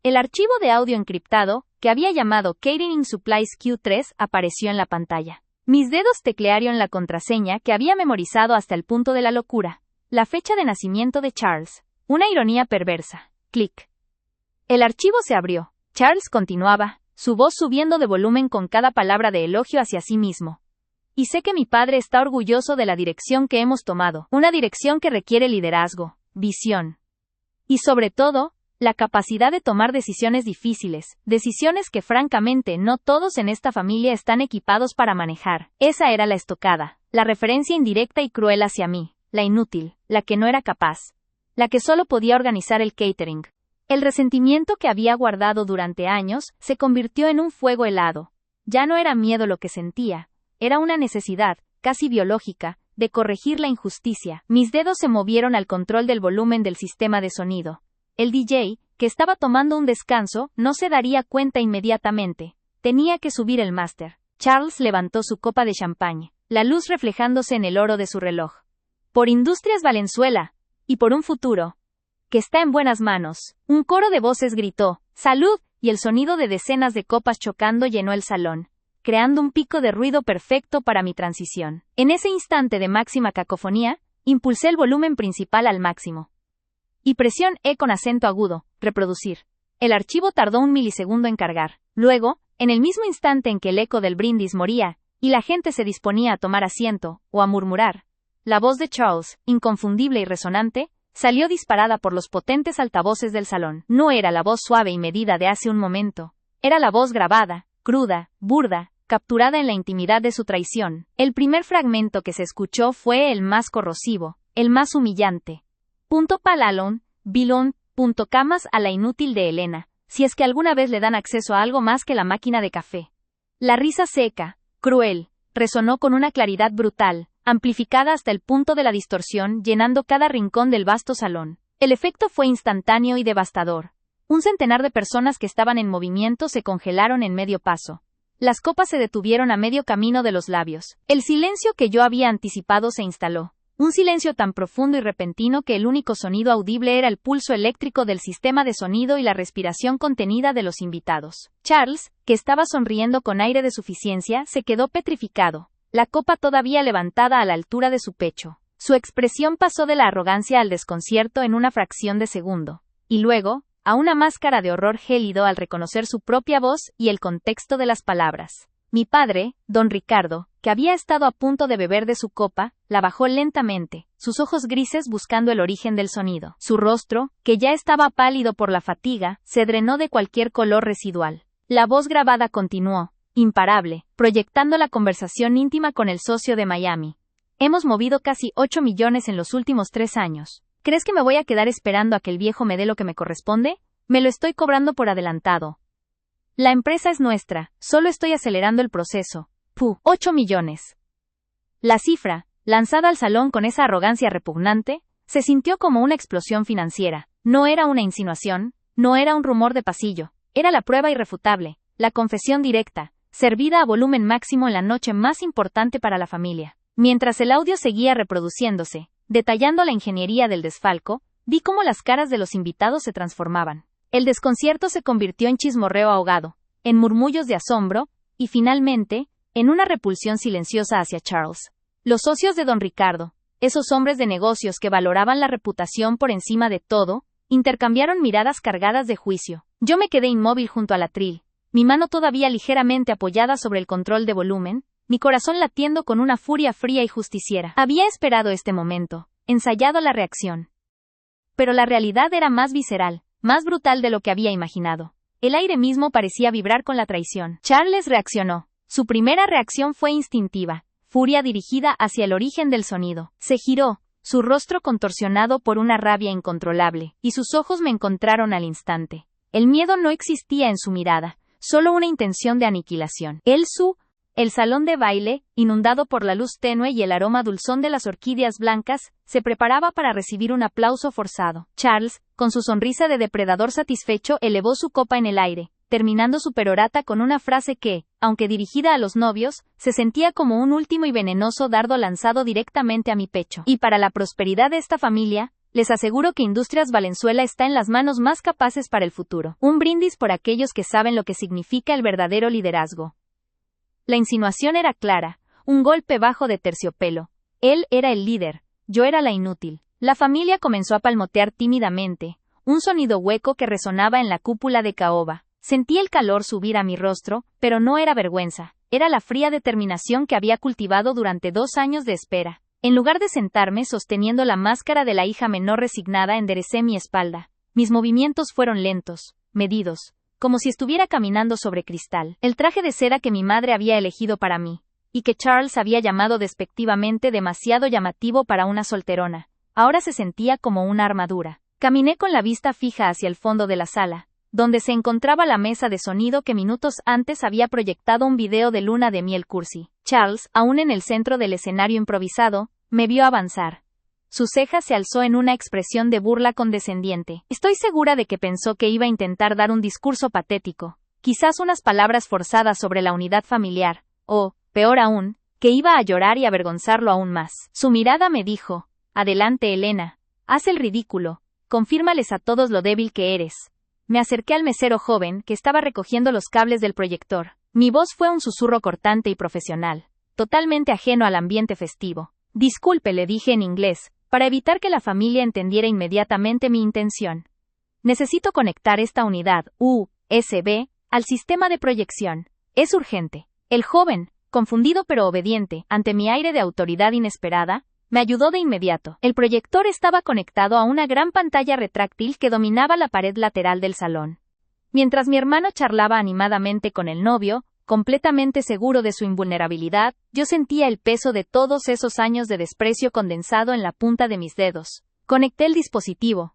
El archivo de audio encriptado, que había llamado Catering Supplies Q3, apareció en la pantalla. Mis dedos teclearon la contraseña que había memorizado hasta el punto de la locura. La fecha de nacimiento de Charles. Una ironía perversa. Clic. El archivo se abrió. Charles continuaba, su voz subiendo de volumen con cada palabra de elogio hacia sí mismo. Y sé que mi padre está orgulloso de la dirección que hemos tomado. Una dirección que requiere liderazgo, visión. Y sobre todo, la capacidad de tomar decisiones difíciles, decisiones que francamente no todos en esta familia están equipados para manejar. Esa era la estocada, la referencia indirecta y cruel hacia mí, la inútil, la que no era capaz, la que solo podía organizar el catering. El resentimiento que había guardado durante años se convirtió en un fuego helado. Ya no era miedo lo que sentía, era una necesidad, casi biológica, de corregir la injusticia. Mis dedos se movieron al control del volumen del sistema de sonido. El DJ, que estaba tomando un descanso, no se daría cuenta inmediatamente. Tenía que subir el máster. Charles levantó su copa de champagne, la luz reflejándose en el oro de su reloj. Por Industrias Valenzuela. Y por un futuro que está en buenas manos. Un coro de voces gritó, ¡salud!, y el sonido de decenas de copas chocando llenó el salón. creando un pico de ruido perfecto para mi transición. En ese instante de máxima cacofonía, impulsé el volumen principal al máximo. Y presión E con acento agudo, reproducir. El archivo tardó 1 milisegundo en cargar. Luego, en el mismo instante en que el eco del brindis moría, y la gente se disponía a tomar asiento, o a murmurar, la voz de Charles, inconfundible y resonante, salió disparada por los potentes altavoces del salón. No era la voz suave y medida de hace un momento. Era la voz grabada, cruda, burda, capturada en la intimidad de su traición. El primer fragmento que se escuchó fue el más corrosivo, el más humillante. Palalón, bilón, camas a la inútil de Elena, si es que alguna vez le dan acceso a algo más que la máquina de café. La risa seca, cruel, resonó con una claridad brutal, amplificada hasta el punto de la distorsión, llenando cada rincón del vasto salón. El efecto fue instantáneo y devastador. Un centenar de personas que estaban en movimiento se congelaron en medio paso. Las copas se detuvieron a medio camino de los labios. El silencio que yo había anticipado se instaló. Un silencio tan profundo y repentino que el único sonido audible era el pulso eléctrico del sistema de sonido y la respiración contenida de los invitados. Charles, que estaba sonriendo con aire de suficiencia, se quedó petrificado, la copa todavía levantada a la altura de su pecho. Su expresión pasó de la arrogancia al desconcierto en una fracción de segundo, y luego, a una máscara de horror gélido al reconocer su propia voz y el contexto de las palabras. Mi padre, don Ricardo, que había estado a punto de beber de su copa, la bajó lentamente, sus ojos grises buscando el origen del sonido. Su rostro, que ya estaba pálido por la fatiga, se drenó de cualquier color residual. La voz grabada continuó, imparable, proyectando la conversación íntima con el socio de Miami. Hemos movido casi 8 millones en los últimos 3 años. ¿Crees que me voy a quedar esperando a que el viejo me dé lo que me corresponde? Me lo estoy cobrando por adelantado. La empresa es nuestra, solo estoy acelerando el proceso. 8 millones. La cifra, lanzada al salón con esa arrogancia repugnante, se sintió como una explosión financiera. No era una insinuación, no era un rumor de pasillo, era la prueba irrefutable, la confesión directa, servida a volumen máximo en la noche más importante para la familia. Mientras el audio seguía reproduciéndose, detallando la ingeniería del desfalco, vi cómo las caras de los invitados se transformaban. El desconcierto se convirtió en chismorreo ahogado, en murmullos de asombro, y finalmente, en una repulsión silenciosa hacia Charles. Los socios de don Ricardo, esos hombres de negocios que valoraban la reputación por encima de todo, intercambiaron miradas cargadas de juicio. Yo me quedé inmóvil junto al atril, mi mano todavía ligeramente apoyada sobre el control de volumen, mi corazón latiendo con una furia fría y justiciera. Había esperado este momento, ensayado la reacción. Pero la realidad era más visceral, más brutal de lo que había imaginado. El aire mismo parecía vibrar con la traición. Charles reaccionó. Su primera reacción fue instintiva, furia dirigida hacia el origen del sonido. Se giró, su rostro contorsionado por una rabia incontrolable, y sus ojos me encontraron al instante. El miedo no existía en su mirada, solo una intención de aniquilación. El salón de baile, inundado por la luz tenue y el aroma dulzón de las orquídeas blancas, se preparaba para recibir un aplauso forzado. Charles, con su sonrisa de depredador satisfecho, elevó su copa en el aire, terminando su perorata con una frase que, aunque dirigida a los novios, se sentía como un último y venenoso dardo lanzado directamente a mi pecho. Y para la prosperidad de esta familia, les aseguro que Industrias Valenzuela está en las manos más capaces para el futuro. Un brindis por aquellos que saben lo que significa el verdadero liderazgo. La insinuación era clara, un golpe bajo de terciopelo. Él era el líder, yo era la inútil. La familia comenzó a palmotear tímidamente, un sonido hueco que resonaba en la cúpula de caoba. Sentí el calor subir a mi rostro, pero no era vergüenza, era la fría determinación que había cultivado durante 2 años de espera. En lugar de sentarme sosteniendo la máscara de la hija menor resignada, enderecé mi espalda. Mis movimientos fueron lentos, medidos, como si estuviera caminando sobre cristal. El traje de seda que mi madre había elegido para mí, y que Charles había llamado despectivamente demasiado llamativo para una solterona, ahora se sentía como una armadura. Caminé con la vista fija hacia el fondo de la sala, donde se encontraba la mesa de sonido que minutos antes había proyectado un video de luna de miel cursi. Charles, aún en el centro del escenario improvisado, me vio avanzar. Su ceja se alzó en una expresión de burla condescendiente. Estoy segura de que pensó que iba a intentar dar un discurso patético, quizás unas palabras forzadas sobre la unidad familiar, o, peor aún, que iba a llorar y avergonzarlo aún más. Su mirada me dijo, adelante Elena, haz el ridículo, confírmales a todos lo débil que eres. Me acerqué al mesero joven que estaba recogiendo los cables del proyector. Mi voz fue un susurro cortante y profesional, totalmente ajeno al ambiente festivo. Disculpe, le dije en inglés, para evitar que la familia entendiera inmediatamente mi intención. Necesito conectar esta unidad USB al sistema de proyección. Es urgente. El joven, confundido pero obediente, ante mi aire de autoridad inesperada, me ayudó de inmediato. El proyector estaba conectado a una gran pantalla retráctil que dominaba la pared lateral del salón. Mientras mi hermano charlaba animadamente con el novio, completamente seguro de su invulnerabilidad, yo sentía el peso de todos esos años de desprecio condensado en la punta de mis dedos. Conecté el dispositivo.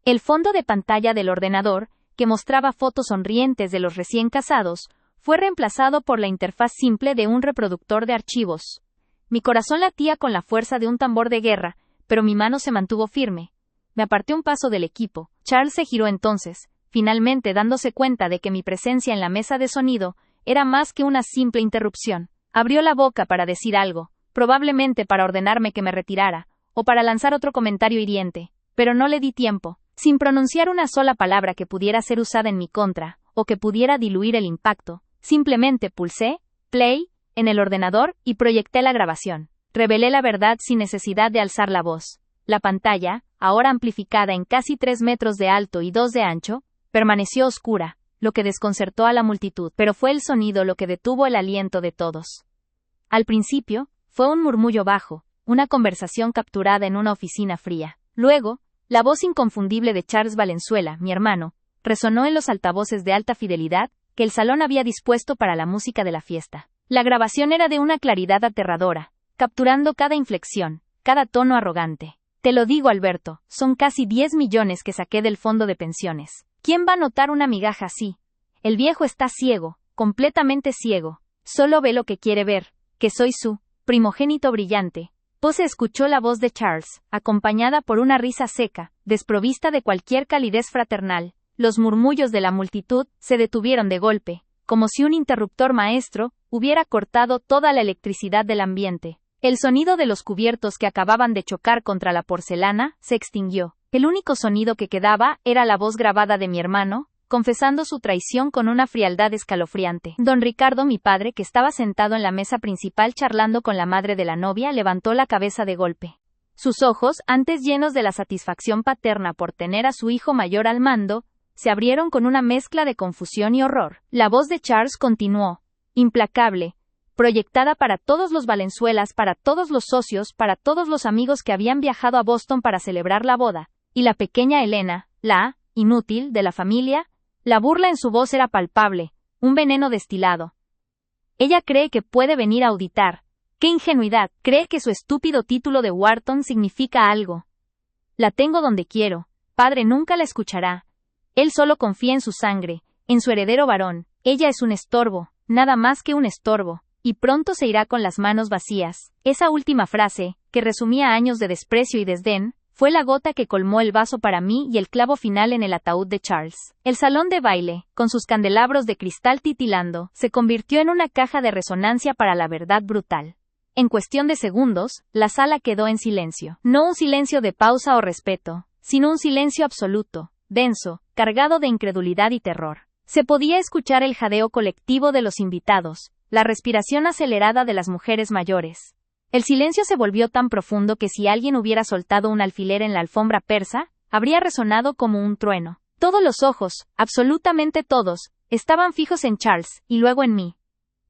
El fondo de pantalla del ordenador, que mostraba fotos sonrientes de los recién casados, fue reemplazado por la interfaz simple de un reproductor de archivos. Mi corazón latía con la fuerza de un tambor de guerra, pero mi mano se mantuvo firme. Me aparté un paso del equipo. Charles se giró entonces, finalmente dándose cuenta de que mi presencia en la mesa de sonido era más que una simple interrupción. Abrió la boca para decir algo, probablemente para ordenarme que me retirara, o para lanzar otro comentario hiriente, pero no le di tiempo. Sin pronunciar una sola palabra que pudiera ser usada en mi contra, o que pudiera diluir el impacto, simplemente pulsé play en el ordenador y proyecté la grabación. Revelé la verdad sin necesidad de alzar la voz. La pantalla, ahora amplificada en casi 3 metros de alto y 2 de ancho, permaneció oscura, lo que desconcertó a la multitud, pero fue el sonido lo que detuvo el aliento de todos. Al principio, fue un murmullo bajo, una conversación capturada en una oficina fría. Luego, la voz inconfundible de Charles Valenzuela, mi hermano, resonó en los altavoces de alta fidelidad que el salón había dispuesto para la música de la fiesta. La grabación era de una claridad aterradora, capturando cada inflexión, cada tono arrogante. Te lo digo, Alberto, son casi 10 millones que saqué del fondo de pensiones. ¿Quién va a notar una migaja así? El viejo está ciego, completamente ciego. Solo ve lo que quiere ver, que soy su primogénito brillante. Se escuchó la voz de Charles, acompañada por una risa seca, desprovista de cualquier calidez fraternal. Los murmullos de la multitud se detuvieron de golpe, como si un interruptor maestro hubiera cortado toda la electricidad del ambiente. El sonido de los cubiertos que acababan de chocar contra la porcelana se extinguió. El único sonido que quedaba era la voz grabada de mi hermano, confesando su traición con una frialdad escalofriante. Don Ricardo, mi padre, que estaba sentado en la mesa principal charlando con la madre de la novia, levantó la cabeza de golpe. Sus ojos, antes llenos de la satisfacción paterna por tener a su hijo mayor al mando, se abrieron con una mezcla de confusión y horror. La voz de Charles continuó, implacable, proyectada para todos los Valenzuelas, para todos los socios, para todos los amigos que habían viajado a Boston para celebrar la boda, y la pequeña Elena, la inútil de la familia. La burla en su voz era palpable, un veneno destilado. Ella cree que puede venir a auditar. ¡Qué ingenuidad! Cree que su estúpido título de Wharton significa algo. La tengo donde quiero. Padre nunca la escuchará. Él solo confía en su sangre, en su heredero varón. Ella es un estorbo, nada más que un estorbo, y pronto se irá con las manos vacías. Esa última frase, que resumía años de desprecio y desdén, fue la gota que colmó el vaso para mí y el clavo final en el ataúd de Charles. El salón de baile, con sus candelabros de cristal titilando, se convirtió en una caja de resonancia para la verdad brutal. En cuestión de segundos, la sala quedó en silencio. No un silencio de pausa o respeto, sino un silencio absoluto, denso, cargado de incredulidad y terror. Se podía escuchar el jadeo colectivo de los invitados, la respiración acelerada de las mujeres mayores. El silencio se volvió tan profundo que si alguien hubiera soltado un alfiler en la alfombra persa, habría resonado como un trueno. Todos los ojos, absolutamente todos, estaban fijos en Charles, y luego en mí.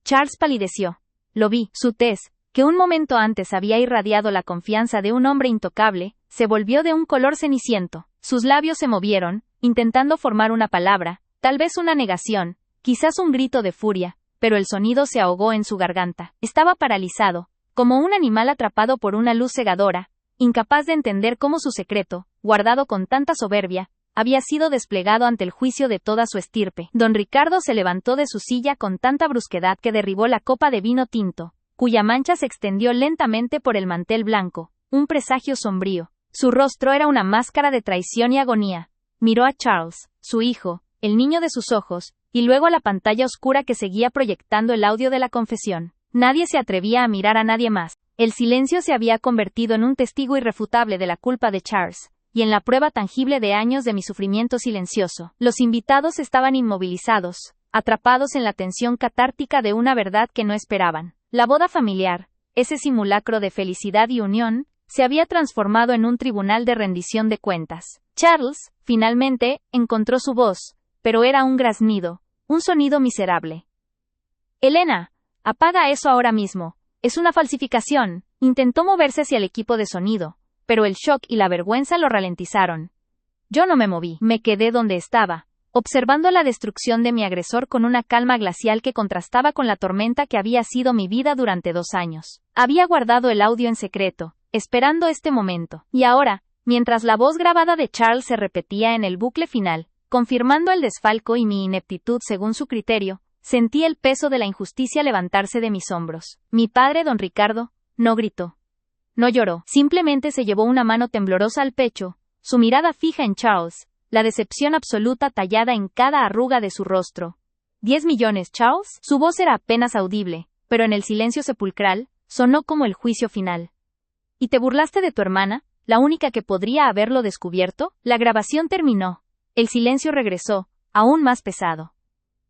Charles palideció. Lo vi. Su tez, que un momento antes había irradiado la confianza de un hombre intocable, se volvió de un color ceniciento. Sus labios se movieron, intentando formar una palabra, tal vez una negación, quizás un grito de furia, pero el sonido se ahogó en su garganta. Estaba paralizado, como un animal atrapado por una luz cegadora, incapaz de entender cómo su secreto, guardado con tanta soberbia, había sido desplegado ante el juicio de toda su estirpe. Don Ricardo se levantó de su silla con tanta brusquedad que derribó la copa de vino tinto, cuya mancha se extendió lentamente por el mantel blanco, un presagio sombrío. Su rostro era una máscara de traición y agonía. Miró a Charles, su hijo, el niño de sus ojos, y luego a la pantalla oscura que seguía proyectando el audio de la confesión. Nadie se atrevía a mirar a nadie más. El silencio se había convertido en un testigo irrefutable de la culpa de Charles, y en la prueba tangible de años de mi sufrimiento silencioso. Los invitados estaban inmovilizados, atrapados en la tensión catártica de una verdad que no esperaban. La boda familiar, ese simulacro de felicidad y unión, se había transformado en un tribunal de rendición de cuentas. Charles, finalmente, encontró su voz, pero era un graznido, un sonido miserable. Elena, apaga eso ahora mismo. Es una falsificación. Intentó moverse hacia el equipo de sonido, pero el shock y la vergüenza lo ralentizaron. Yo no me moví, me quedé donde estaba, observando la destrucción de mi agresor con una calma glacial que contrastaba con la tormenta que había sido mi vida durante 2 años. Había guardado el audio en secreto, esperando este momento, y ahora, mientras la voz grabada de Charles se repetía en el bucle final, confirmando el desfalco y mi ineptitud según su criterio, sentí el peso de la injusticia levantarse de mis hombros. Mi padre, don Ricardo, no gritó. No lloró, simplemente se llevó una mano temblorosa al pecho, su mirada fija en Charles, la decepción absoluta tallada en cada arruga de su rostro. ¿10 millones, Charles? Su voz era apenas audible, pero en el silencio sepulcral, sonó como el juicio final. ¿Y te burlaste de tu hermana, la única que podría haberlo descubierto? La grabación terminó. El silencio regresó, aún más pesado.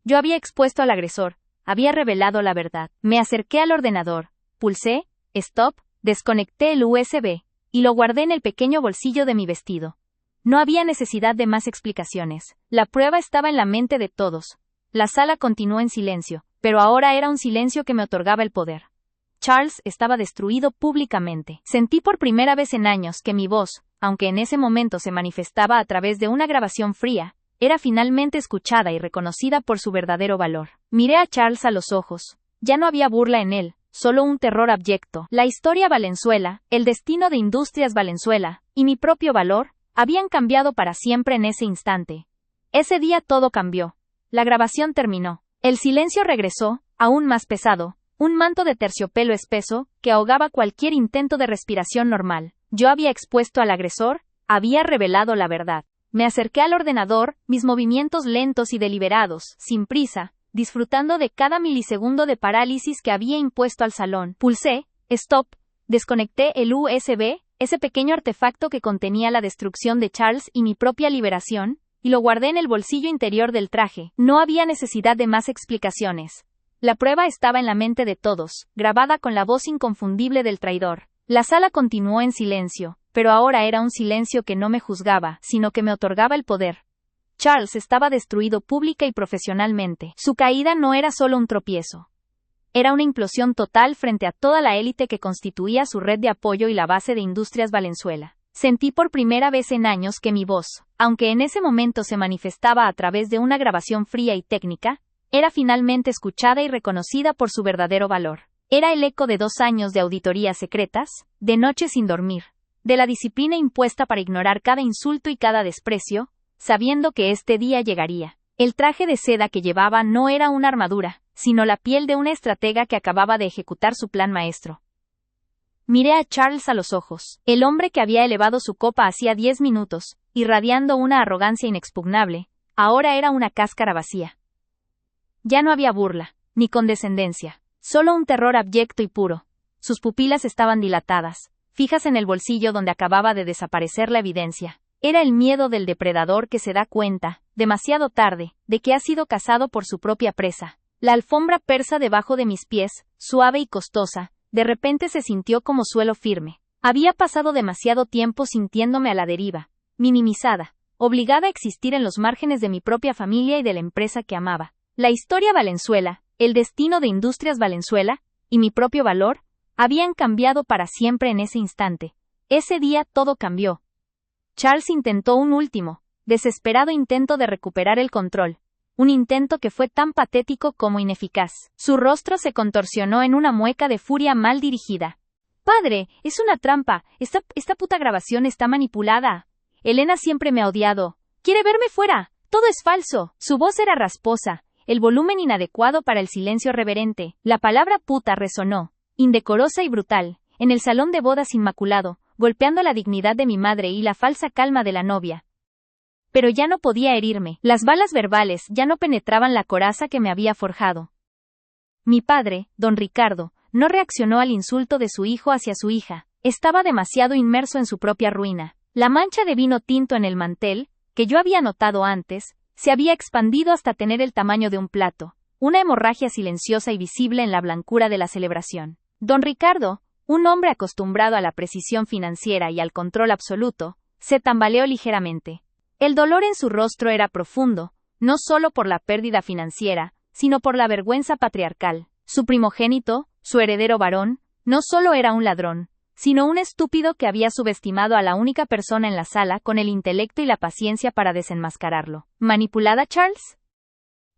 Yo había expuesto al agresor, había revelado la verdad. Me acerqué al ordenador, pulsé, stop, desconecté el USB, y lo guardé en el pequeño bolsillo de mi vestido. No había necesidad de más explicaciones. La prueba estaba en la mente de todos. La sala continuó en silencio, pero ahora era un silencio que me otorgaba el poder. Charles estaba destruido públicamente. Sentí por primera vez en años que mi voz, aunque en ese momento se manifestaba a través de una grabación fría, era finalmente escuchada y reconocida por su verdadero valor. Miré a Charles a los ojos. Ya no había burla en él, solo un terror abyecto. La historia Valenzuela, el destino de Industrias Valenzuela, y mi propio valor, habían cambiado para siempre en ese instante. Ese día todo cambió. La grabación terminó. El silencio regresó, aún más pesado, un manto de terciopelo espeso, que ahogaba cualquier intento de respiración normal. Yo había expuesto al agresor, había revelado la verdad. Me acerqué al ordenador, mis movimientos lentos y deliberados, sin prisa, disfrutando de cada milisegundo de parálisis que había impuesto al salón. Pulsé, stop, desconecté el USB, ese pequeño artefacto que contenía la destrucción de Charles y mi propia liberación, y lo guardé en el bolsillo interior del traje. No había necesidad de más explicaciones. La prueba estaba en la mente de todos, grabada con la voz inconfundible del traidor. La sala continuó en silencio, pero ahora era un silencio que no me juzgaba, sino que me otorgaba el poder. Charles estaba destruido pública y profesionalmente. Su caída no era solo un tropiezo. Era una implosión total frente a toda la élite que constituía su red de apoyo y la base de Industrias Valenzuela. Sentí por primera vez en años que mi voz, aunque en ese momento se manifestaba a través de una grabación fría y técnica, era finalmente escuchada y reconocida por su verdadero valor. Era el eco de 2 años de auditorías secretas, de noches sin dormir, de la disciplina impuesta para ignorar cada insulto y cada desprecio, sabiendo que este día llegaría. El traje de seda que llevaba no era una armadura, sino la piel de una estratega que acababa de ejecutar su plan maestro. Miré a Charles a los ojos, el hombre que había elevado su copa hacía 10 minutos, irradiando una arrogancia inexpugnable, ahora era una cáscara vacía. Ya no había burla, ni condescendencia, solo un terror abyecto y puro. Sus pupilas estaban dilatadas, fijas en el bolsillo donde acababa de desaparecer la evidencia. Era el miedo del depredador que se da cuenta, demasiado tarde, de que ha sido cazado por su propia presa. La alfombra persa debajo de mis pies, suave y costosa, de repente se sintió como suelo firme. Había pasado demasiado tiempo sintiéndome a la deriva, minimizada, obligada a existir en los márgenes de mi propia familia y de la empresa que amaba. La historia Valenzuela, el destino de Industrias Valenzuela, y mi propio valor, habían cambiado para siempre en ese instante. Ese día todo cambió. Charles intentó un último, desesperado intento de recuperar el control. Un intento que fue tan patético como ineficaz. Su rostro se contorsionó en una mueca de furia mal dirigida. «Padre, es una trampa. Esta puta grabación está manipulada. Elena siempre me ha odiado. Quiere verme fuera. Todo es falso». Su voz era rasposa, el volumen inadecuado para el silencio reverente. La palabra puta resonó, indecorosa y brutal, en el salón de bodas inmaculado, golpeando la dignidad de mi madre y la falsa calma de la novia. Pero ya no podía herirme. Las balas verbales ya no penetraban la coraza que me había forjado. Mi padre, don Ricardo, no reaccionó al insulto de su hijo hacia su hija. Estaba demasiado inmerso en su propia ruina. La mancha de vino tinto en el mantel, que yo había notado antes, se había expandido hasta tener el tamaño de un plato, una hemorragia silenciosa y visible en la blancura de la celebración. Don Ricardo, un hombre acostumbrado a la precisión financiera y al control absoluto, se tambaleó ligeramente. El dolor en su rostro era profundo, no solo por la pérdida financiera, sino por la vergüenza patriarcal. Su primogénito, su heredero varón, no solo era un ladrón, sino un estúpido que había subestimado a la única persona en la sala con el intelecto y la paciencia para desenmascararlo. ¿Manipulada, Charles?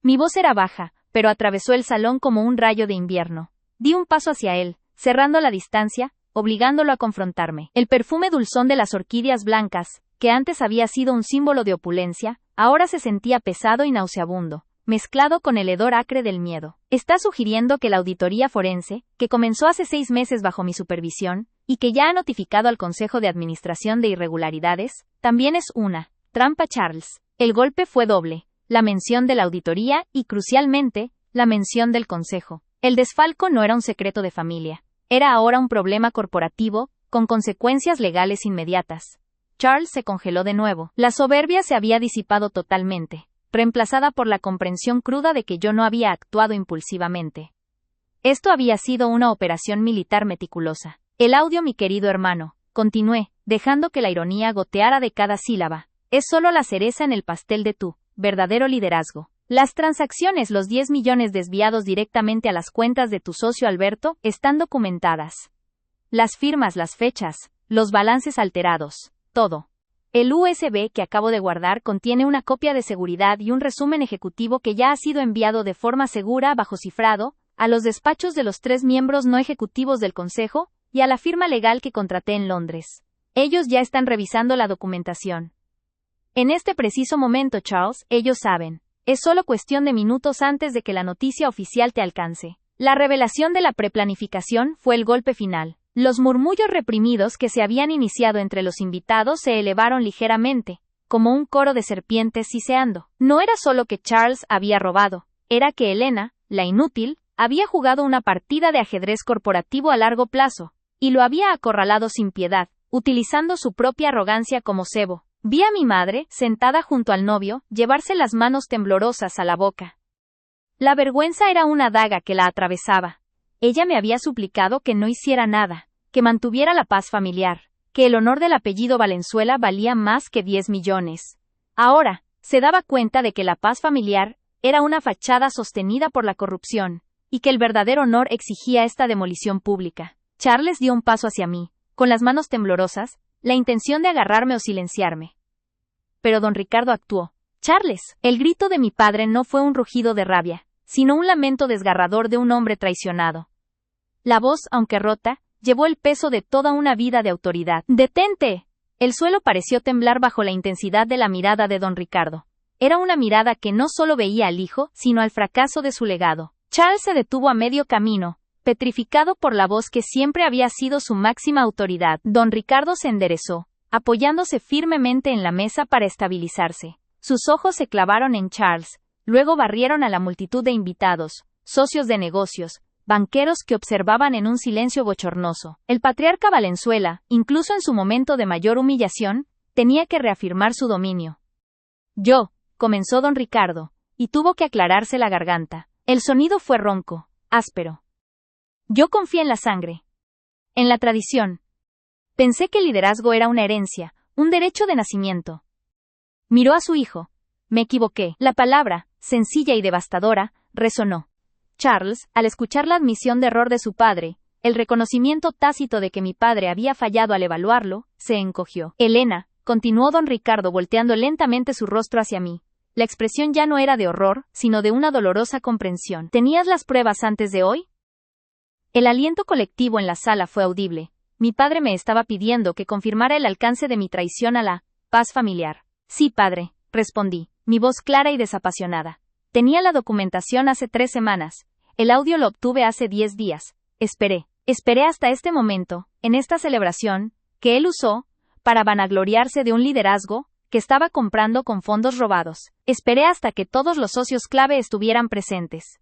Mi voz era baja, pero atravesó el salón como un rayo de invierno. Di un paso hacia él, cerrando la distancia, obligándolo a confrontarme. El perfume dulzón de las orquídeas blancas, que antes había sido un símbolo de opulencia, ahora se sentía pesado y nauseabundo, mezclado con el hedor acre del miedo. ¿Está sugiriendo que la auditoría forense, que comenzó hace 6 meses bajo mi supervisión, y que ya ha notificado al Consejo de Administración de Irregularidades, también es una trampa, Charles? El golpe fue doble, la mención de la auditoría y, crucialmente, la mención del Consejo. El desfalco no era un secreto de familia. Era ahora un problema corporativo, con consecuencias legales inmediatas. Charles se congeló de nuevo. La soberbia se había disipado totalmente, reemplazada por la comprensión cruda de que yo no había actuado impulsivamente. Esto había sido una operación militar meticulosa. El audio, mi querido hermano, continué, dejando que la ironía goteara de cada sílaba, es solo la cereza en el pastel de tu verdadero liderazgo. Las transacciones, los 10 millones desviados directamente a las cuentas de tu socio Alberto, están documentadas. Las firmas, las fechas, los balances alterados, todo. El USB que acabo de guardar contiene una copia de seguridad y un resumen ejecutivo que ya ha sido enviado de forma segura bajo cifrado, a los despachos de los 3 miembros no ejecutivos del Consejo, y a la firma legal que contraté en Londres. Ellos ya están revisando la documentación. En este preciso momento, Charles, ellos saben. Es solo cuestión de minutos antes de que la noticia oficial te alcance. La revelación de la preplanificación fue el golpe final. Los murmullos reprimidos que se habían iniciado entre los invitados se elevaron ligeramente, como un coro de serpientes siseando. No era solo que Charles había robado, era que Elena, la inútil, había jugado una partida de ajedrez corporativo a largo plazo, y lo había acorralado sin piedad, utilizando su propia arrogancia como cebo. Vi a mi madre, sentada junto al novio, llevarse las manos temblorosas a la boca. La vergüenza era una daga que la atravesaba. Ella me había suplicado que no hiciera nada, que mantuviera la paz familiar, que el honor del apellido Valenzuela valía más que 10 millones. Ahora, se daba cuenta de que la paz familiar era una fachada sostenida por la corrupción, y que el verdadero honor exigía esta demolición pública. Charles dio un paso hacia mí, con las manos temblorosas, la intención de agarrarme o silenciarme. Pero don Ricardo actuó. Charles, el grito de mi padre no fue un rugido de rabia, sino un lamento desgarrador de un hombre traicionado. La voz, aunque rota, llevó el peso de toda una vida de autoridad. ¡Detente! El suelo pareció temblar bajo la intensidad de la mirada de don Ricardo. Era una mirada que no solo veía al hijo, sino al fracaso de su legado. Charles se detuvo a medio camino, petrificado por la voz que siempre había sido su máxima autoridad. Don Ricardo se enderezó, apoyándose firmemente en la mesa para estabilizarse. Sus ojos se clavaron en Charles, luego barrieron a la multitud de invitados, socios de negocios, banqueros que observaban en un silencio bochornoso. El patriarca Valenzuela, incluso en su momento de mayor humillación, tenía que reafirmar su dominio. Comenzó don Ricardo, y tuvo que aclararse la garganta. El sonido fue ronco, áspero. Yo confié en la sangre, en la tradición. Pensé que el liderazgo era una herencia, un derecho de nacimiento. Miró a su hijo. Me equivoqué. La palabra, sencilla y devastadora, resonó. Charles, al escuchar la admisión de error de su padre, el reconocimiento tácito de que mi padre había fallado al evaluarlo, se encogió. Elena, continuó don Ricardo volteando lentamente su rostro hacia mí. La expresión ya no era de horror, sino de una dolorosa comprensión. ¿Tenías las pruebas antes de hoy? El aliento colectivo en la sala fue audible. Mi padre me estaba pidiendo que confirmara el alcance de mi traición a la paz familiar. Sí, padre, respondí, mi voz clara y desapasionada. Tenía la documentación hace 3 semanas. El audio lo obtuve hace 10 días. Esperé hasta este momento, en esta celebración, que él usó, para vanagloriarse de un liderazgo que estaba comprando con fondos robados. Esperé hasta que todos los socios clave estuvieran presentes.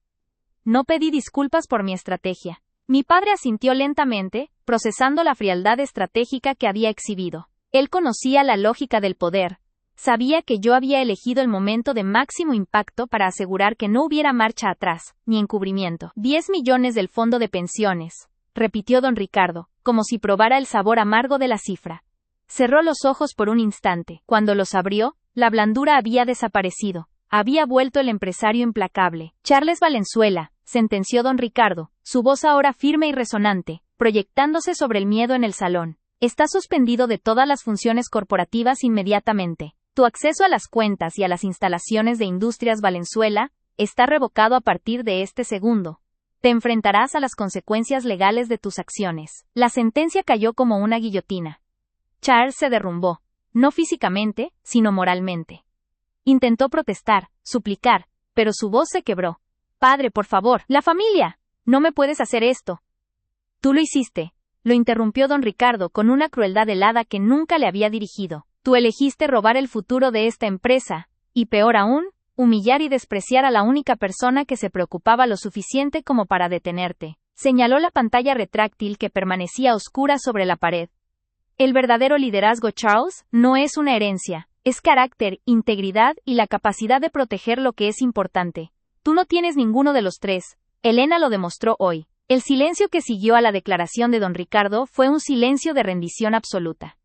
No pedí disculpas por mi estrategia. Mi padre asintió lentamente, procesando la frialdad estratégica que había exhibido. Él conocía la lógica del poder, Sabía que yo había elegido el momento de máximo impacto para asegurar que no hubiera marcha atrás, ni encubrimiento. 10 millones del fondo de pensiones, repitió don Ricardo, como si probara el sabor amargo de la cifra. Cerró los ojos por un instante. Cuando los abrió, la blandura había desaparecido. Había vuelto el empresario implacable. Charles Valenzuela, sentenció don Ricardo, su voz ahora firme y resonante, proyectándose sobre el miedo en el salón. Está suspendido de todas las funciones corporativas inmediatamente. Tu acceso a las cuentas y a las instalaciones de Industrias Valenzuela está revocado a partir de este segundo. Te enfrentarás a las consecuencias legales de tus acciones. La sentencia cayó como una guillotina. Charles se derrumbó, no físicamente, sino moralmente. Intentó protestar, suplicar, pero su voz se quebró. Padre, por favor, la familia. No me puedes hacer esto. Tú lo hiciste, lo interrumpió don Ricardo con una crueldad helada que nunca le había dirigido. Tú elegiste robar el futuro de esta empresa, y peor aún, humillar y despreciar a la única persona que se preocupaba lo suficiente como para detenerte. Señaló la pantalla retráctil que permanecía oscura sobre la pared. El verdadero liderazgo, Charles, no es una herencia, es carácter, integridad y la capacidad de proteger lo que es importante. Tú no tienes ninguno de los tres. Elena lo demostró hoy. El silencio que siguió a la declaración de don Ricardo fue un silencio de rendición absoluta.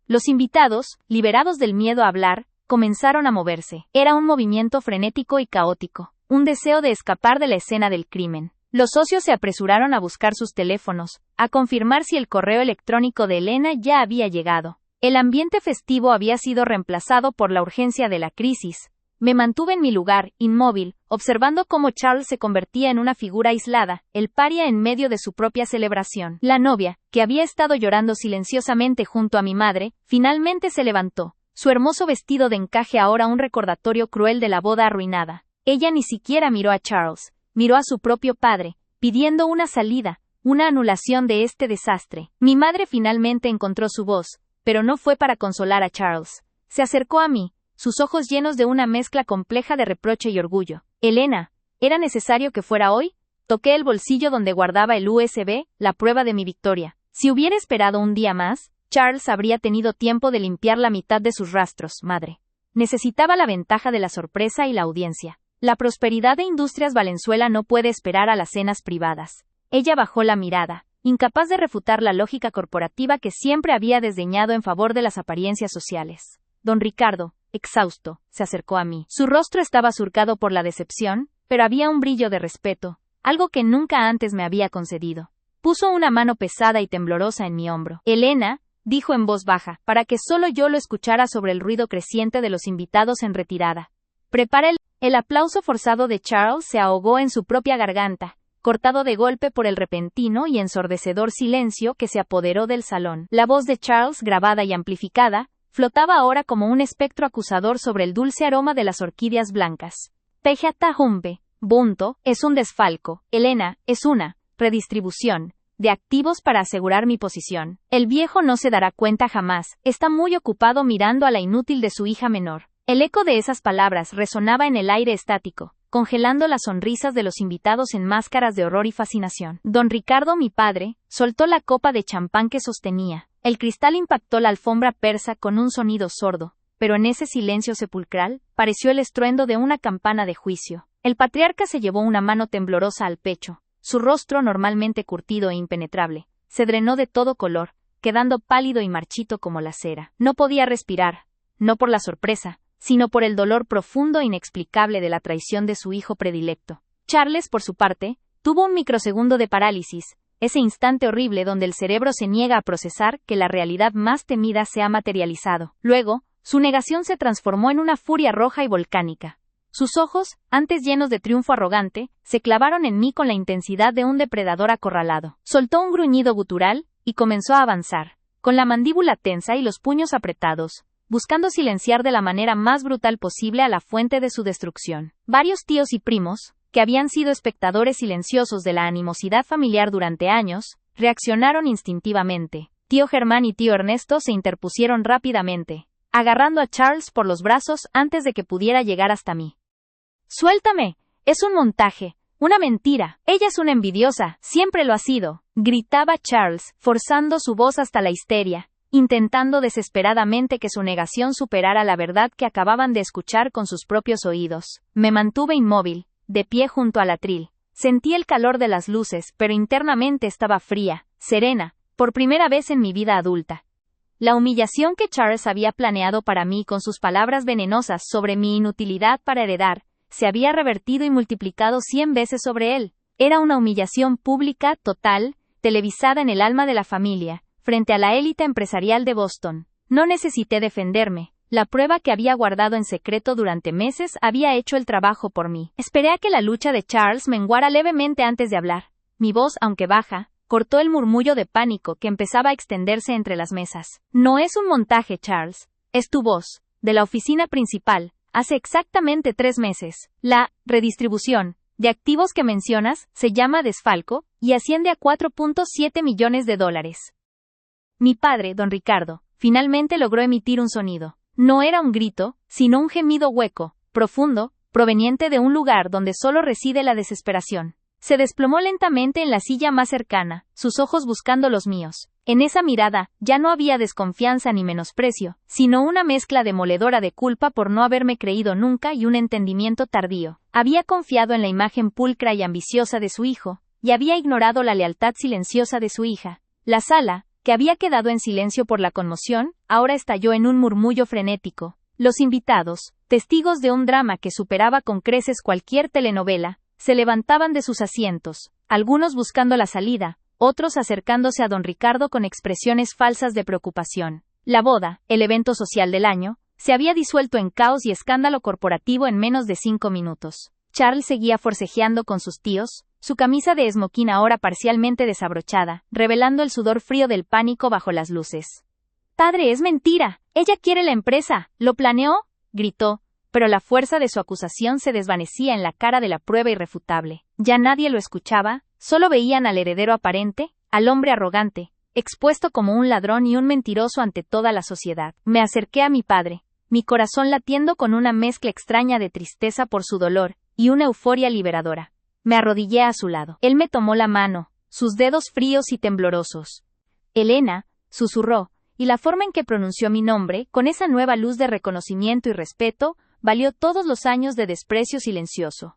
Los invitados, liberados del miedo a hablar, comenzaron a moverse. Era un movimiento frenético y caótico, un deseo de escapar de la escena del crimen. Los socios se apresuraron a buscar sus teléfonos, a confirmar si el correo electrónico de Elena ya había llegado. El ambiente festivo había sido reemplazado por la urgencia de la crisis. Me mantuve en mi lugar, inmóvil, observando cómo Charles se convertía en una figura aislada, el paria en medio de su propia celebración. La novia, que había estado llorando silenciosamente junto a mi madre, finalmente se levantó, su hermoso vestido de encaje ahora un recordatorio cruel de la boda arruinada. Ella ni siquiera miró a Charles, miró a su propio padre, pidiendo una salida, una anulación de este desastre. Mi madre finalmente encontró su voz, pero no fue para consolar a Charles. Se acercó a mí, sus ojos llenos de una mezcla compleja de reproche y orgullo. Elena, ¿era necesario que fuera hoy? Toqué el bolsillo donde guardaba el USB, la prueba de mi victoria. Si hubiera esperado un día más, Charles habría tenido tiempo de limpiar la mitad de sus rastros, madre. Necesitaba la ventaja de la sorpresa y la audiencia. La prosperidad de Industrias Valenzuela no puede esperar a las cenas privadas. Ella bajó la mirada, incapaz de refutar la lógica corporativa que siempre había desdeñado en favor de las apariencias sociales. Don Ricardo, exhausto, se acercó a mí. Su rostro estaba surcado por la decepción, pero había un brillo de respeto, algo que nunca antes me había concedido. Puso una mano pesada y temblorosa en mi hombro. Elena, dijo en voz baja, para que solo yo lo escuchara sobre el ruido creciente de los invitados en retirada. Prepara el aplauso forzado de Charles se ahogó en su propia garganta, cortado de golpe por el repentino y ensordecedor silencio que se apoderó del salón. La voz de Charles, grabada y amplificada, flotaba ahora como un espectro acusador sobre el dulce aroma de las orquídeas blancas. Pejata Humbe, Bunto, es un desfalco. Elena, es una redistribución de activos para asegurar mi posición. El viejo no se dará cuenta jamás, está muy ocupado mirando a la inútil de su hija menor. El eco de esas palabras resonaba en el aire estático, congelando las sonrisas de los invitados en máscaras de horror y fascinación. Don Ricardo, mi padre, soltó la copa de champán que sostenía. El cristal impactó la alfombra persa con un sonido sordo, pero en ese silencio sepulcral, pareció el estruendo de una campana de juicio. El patriarca se llevó una mano temblorosa al pecho. Su rostro, normalmente curtido e impenetrable, se drenó de todo color, quedando pálido y marchito como la cera. No podía respirar, no por la sorpresa, sino por el dolor profundo e inexplicable de la traición de su hijo predilecto. Charles, por su parte, tuvo un microsegundo de parálisis, ese instante horrible donde el cerebro se niega a procesar que la realidad más temida se ha materializado. Luego, su negación se transformó en una furia roja y volcánica. Sus ojos, antes llenos de triunfo arrogante, se clavaron en mí con la intensidad de un depredador acorralado. Soltó un gruñido gutural, y comenzó a avanzar, con la mandíbula tensa y los puños apretados, buscando silenciar de la manera más brutal posible a la fuente de su destrucción. Varios tíos y primos, que habían sido espectadores silenciosos de la animosidad familiar durante años, reaccionaron instintivamente. Tío Germán y tío Ernesto se interpusieron rápidamente, agarrando a Charles por los brazos antes de que pudiera llegar hasta mí. «¡Suéltame! Es un montaje, una mentira. Ella es una envidiosa, siempre lo ha sido», gritaba Charles, forzando su voz hasta la histeria. intentando desesperadamente que su negación superara la verdad que acababan de escuchar con sus propios oídos. Me mantuve inmóvil, de pie junto al atril. Sentí el calor de las luces, pero internamente estaba fría, serena, por primera vez en mi vida adulta. La humillación que Charles había planeado para mí con sus palabras venenosas sobre mi inutilidad para heredar, se había revertido y multiplicado 100 veces sobre él. Era una humillación pública, total, televisada en el alma de la familia, frente a la élite empresarial de Boston. No necesité defenderme. La prueba que había guardado en secreto durante meses había hecho el trabajo por mí. Esperé a que la lucha de Charles menguara levemente antes de hablar. Mi voz, aunque baja, cortó el murmullo de pánico que empezaba a extenderse entre las mesas. No es un montaje, Charles. Es tu voz, de la oficina principal, hace exactamente 3 meses. La redistribución de activos que mencionas se llama desfalco y asciende a $4.7 millones. Mi padre, don Ricardo, finalmente logró emitir un sonido. No era un grito, sino un gemido hueco, profundo, proveniente de un lugar donde solo reside la desesperación. Se desplomó lentamente en la silla más cercana, sus ojos buscando los míos. En esa mirada, ya no había desconfianza ni menosprecio, sino una mezcla demoledora de culpa por no haberme creído nunca y un entendimiento tardío. Había confiado en la imagen pulcra y ambiciosa de su hijo, y había ignorado la lealtad silenciosa de su hija. La sala, que había quedado en silencio por la conmoción, ahora estalló en un murmullo frenético. Los invitados, testigos de un drama que superaba con creces cualquier telenovela, se levantaban de sus asientos, algunos buscando la salida, otros acercándose a don Ricardo con expresiones falsas de preocupación. La boda, el evento social del año, se había disuelto en caos y escándalo corporativo en menos de 5 minutos. Charles seguía forcejeando con sus tíos, su camisa de esmoquín ahora parcialmente desabrochada, revelando el sudor frío del pánico bajo las luces. «Padre, es mentira. Ella quiere la empresa. ¿Lo planeó?», gritó, pero la fuerza de su acusación se desvanecía en la cara de la prueba irrefutable. Ya nadie lo escuchaba, solo veían al heredero aparente, al hombre arrogante, expuesto como un ladrón y un mentiroso ante toda la sociedad. Me acerqué a mi padre, mi corazón latiendo con una mezcla extraña de tristeza por su dolor y una euforia liberadora. Me arrodillé a su lado. Él me tomó la mano, sus dedos fríos y temblorosos. «Elena», susurró, y la forma en que pronunció mi nombre, con esa nueva luz de reconocimiento y respeto, valió todos los años de desprecio silencioso.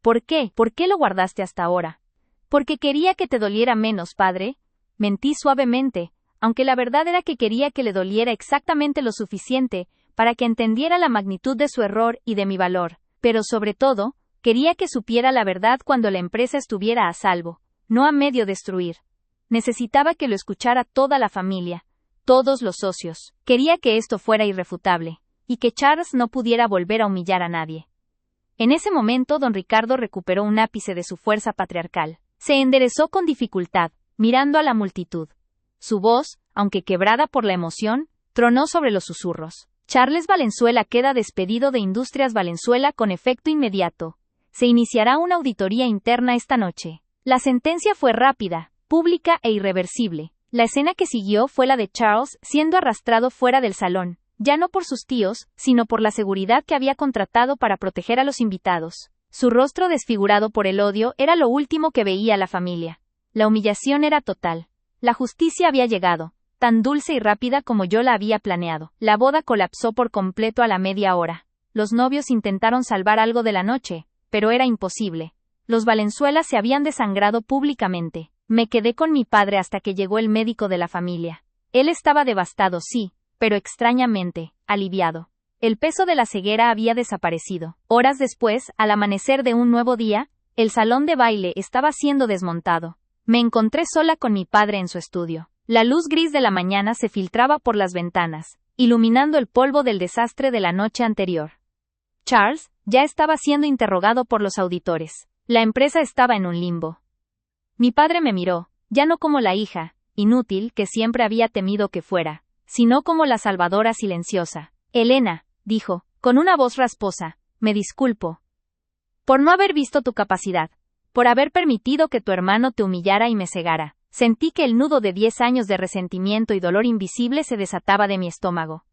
«¿Por qué? ¿Por qué lo guardaste hasta ahora?». «Porque quería que te doliera menos, padre». Mentí suavemente, aunque la verdad era que quería que le doliera exactamente lo suficiente para que entendiera la magnitud de su error y de mi valor, pero sobre todo, quería que supiera la verdad cuando la empresa estuviera a salvo, no a medio destruir. Necesitaba que lo escuchara toda la familia, todos los socios. Quería que esto fuera irrefutable, y que Charles no pudiera volver a humillar a nadie. En ese momento don Ricardo recuperó un ápice de su fuerza patriarcal. Se enderezó con dificultad, mirando a la multitud. Su voz, aunque quebrada por la emoción, tronó sobre los susurros. Charles Valenzuela queda despedido de Industrias Valenzuela con efecto inmediato. Se iniciará una auditoría interna esta noche. La sentencia fue rápida, pública e irreversible. La escena que siguió fue la de Charles siendo arrastrado fuera del salón, ya no por sus tíos, sino por la seguridad que había contratado para proteger a los invitados. Su rostro desfigurado por el odio era lo último que veía la familia. La humillación era total. La justicia había llegado, tan dulce y rápida como yo la había planeado. La boda colapsó por completo a la media hora. Los novios intentaron salvar algo de la noche, pero era imposible. Los Valenzuela se habían desangrado públicamente. Me quedé con mi padre hasta que llegó el médico de la familia. Él estaba devastado, sí, pero extrañamente, aliviado. El peso de la ceguera había desaparecido. Horas después, al amanecer de un nuevo día, el salón de baile estaba siendo desmontado. Me encontré sola con mi padre en su estudio. La luz gris de la mañana se filtraba por las ventanas, iluminando el polvo del desastre de la noche anterior. Charles ya estaba siendo interrogado por los auditores. La empresa estaba en un limbo. Mi padre me miró, ya no como la hija, inútil que siempre había temido que fuera, sino como la salvadora silenciosa. «Elena», dijo, con una voz rasposa, «me disculpo por no haber visto tu capacidad, por haber permitido que tu hermano te humillara y me cegara». Sentí que el nudo de 10 años de resentimiento y dolor invisible se desataba de mi estómago.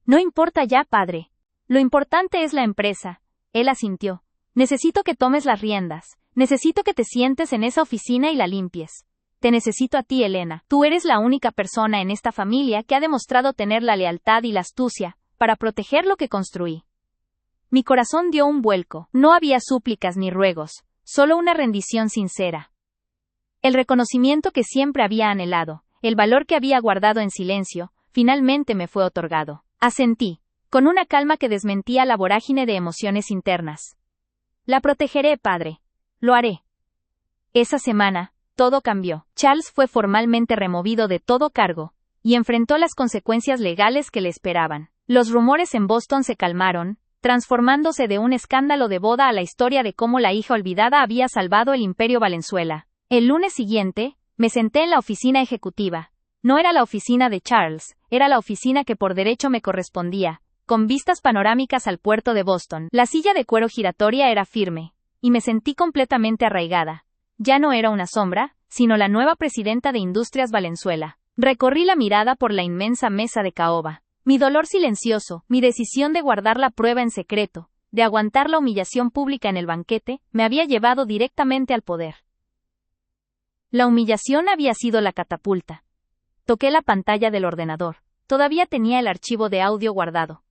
«No importa ya, padre. Lo importante es la empresa». Él asintió. «Necesito que tomes las riendas. Necesito que te sientes en esa oficina y la limpies. Te necesito a ti, Elena. Tú eres la única persona en esta familia que ha demostrado tener la lealtad y la astucia para proteger lo que construí. Mi corazón dio un vuelco. No había súplicas ni ruegos, solo una rendición sincera. El reconocimiento que siempre había anhelado, el valor que había guardado en silencio, finalmente me fue otorgado. Asentí, con una calma que desmentía la vorágine de emociones internas. La protegeré, padre. Lo haré. Esa semana, todo cambió. Charles fue formalmente removido de todo cargo, y enfrentó las consecuencias legales que le esperaban. Los rumores en Boston se calmaron, transformándose de un escándalo de boda a la historia de cómo la hija olvidada había salvado el Imperio Valenzuela. El lunes siguiente, me senté en la oficina ejecutiva. No era la oficina de Charles, era la oficina que por derecho me correspondía, con vistas panorámicas al puerto de Boston. La silla de cuero giratoria era firme, y me sentí completamente arraigada. Ya no era una sombra, sino la nueva presidenta de Industrias Valenzuela. Recorrí la mirada por la inmensa mesa de caoba. Mi dolor silencioso, mi decisión de guardar la prueba en secreto, de aguantar la humillación pública en el banquete, me había llevado directamente al poder. La humillación había sido la catapulta. Toqué la pantalla del ordenador. Todavía tenía el archivo de audio guardado.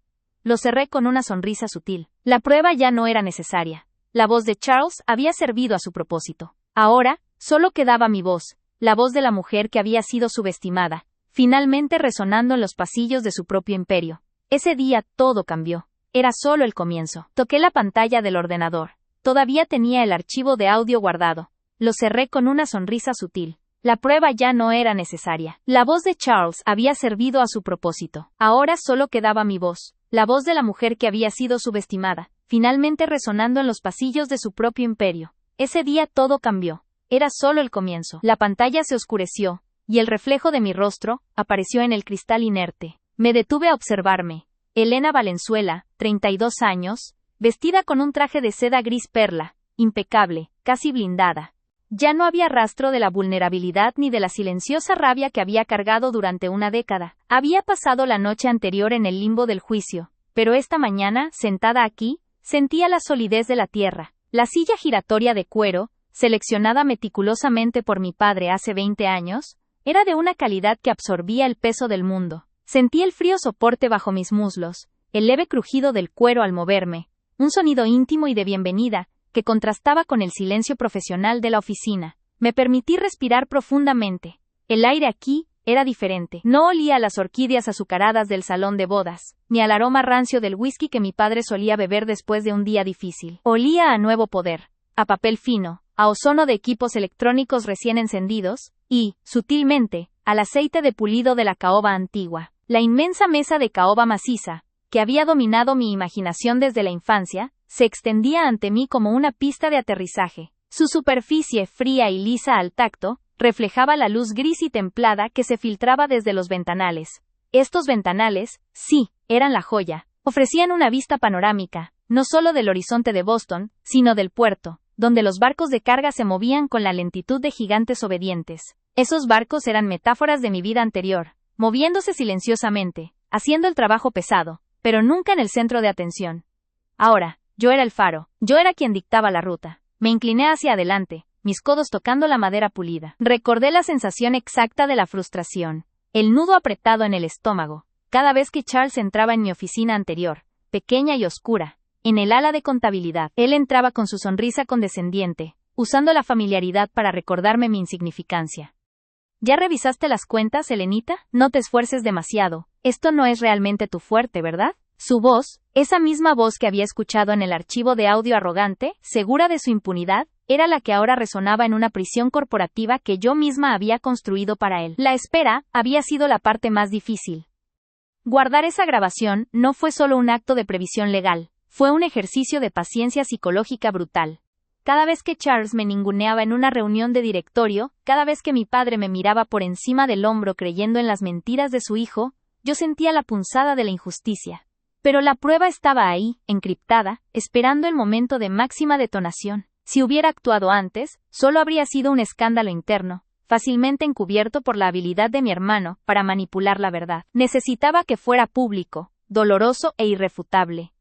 Lo cerré con una sonrisa sutil. La prueba ya no era necesaria. La voz de Charles había servido a su propósito. Ahora, solo quedaba mi voz, la voz de la mujer que había sido subestimada, finalmente resonando en los pasillos de su propio imperio. Ese día todo cambió. Era solo el comienzo. Toqué la pantalla del ordenador. Todavía tenía el archivo de audio guardado. Lo cerré con una sonrisa sutil. La prueba ya no era necesaria. La voz de Charles había servido a su propósito. Ahora solo quedaba mi voz, la voz de la mujer que había sido subestimada, finalmente resonando en los pasillos de su propio imperio. Ese día todo cambió. Era solo el comienzo. La pantalla se oscureció, y el reflejo de mi rostro apareció en el cristal inerte. Me detuve a observarme. Elena Valenzuela, 32 años, vestida con un traje de seda gris perla, impecable, casi blindada. Ya no había rastro de la vulnerabilidad ni de la silenciosa rabia que había cargado durante una década. Había pasado la noche anterior en el limbo del juicio, pero esta mañana, sentada aquí, sentía la solidez de la tierra. La silla giratoria de cuero, seleccionada meticulosamente por mi padre hace 20 años, era de una calidad que absorbía el peso del mundo. Sentí el frío soporte bajo mis muslos, el leve crujido del cuero al moverme, un sonido íntimo y de bienvenida, que contrastaba con el silencio profesional de la oficina. Me permití respirar profundamente. El aire aquí era diferente. No olía a las orquídeas azucaradas del salón de bodas, ni al aroma rancio del whisky que mi padre solía beber después de un día difícil. Olía a nuevo poder, a papel fino, a ozono de equipos electrónicos recién encendidos, y, sutilmente, al aceite de pulido de la caoba antigua. La inmensa mesa de caoba maciza, que había dominado mi imaginación desde la infancia, se extendía ante mí como una pista de aterrizaje. Su superficie fría y lisa al tacto, reflejaba la luz gris y templada que se filtraba desde los ventanales. Estos ventanales, sí, eran la joya. Ofrecían una vista panorámica, no solo del horizonte de Boston, sino del puerto, donde los barcos de carga se movían con la lentitud de gigantes obedientes. Esos barcos eran metáforas de mi vida anterior, moviéndose silenciosamente, haciendo el trabajo pesado, pero nunca en el centro de atención. Ahora, yo era el faro, yo era quien dictaba la ruta. Me incliné hacia adelante, mis codos tocando la madera pulida. Recordé la sensación exacta de la frustración, el nudo apretado en el estómago, cada vez que Charles entraba en mi oficina anterior, pequeña y oscura, en el ala de contabilidad. Él entraba con su sonrisa condescendiente, usando la familiaridad para recordarme mi insignificancia. ¿Ya revisaste las cuentas, Elenita? No te esfuerces demasiado, esto no es realmente tu fuerte, ¿verdad? Su voz, esa misma voz que había escuchado en el archivo de audio arrogante, segura de su impunidad, era la que ahora resonaba en una prisión corporativa que yo misma había construido para él. La espera había sido la parte más difícil. Guardar esa grabación no fue solo un acto de previsión legal, fue un ejercicio de paciencia psicológica brutal. Cada vez que Charles me ninguneaba en una reunión de directorio, cada vez que mi padre me miraba por encima del hombro creyendo en las mentiras de su hijo, yo sentía la punzada de la injusticia. Pero la prueba estaba ahí, encriptada, esperando el momento de máxima detonación. Si hubiera actuado antes, solo habría sido un escándalo interno, fácilmente encubierto por la habilidad de mi hermano para manipular la verdad. Necesitaba que fuera público, doloroso e irrefutable.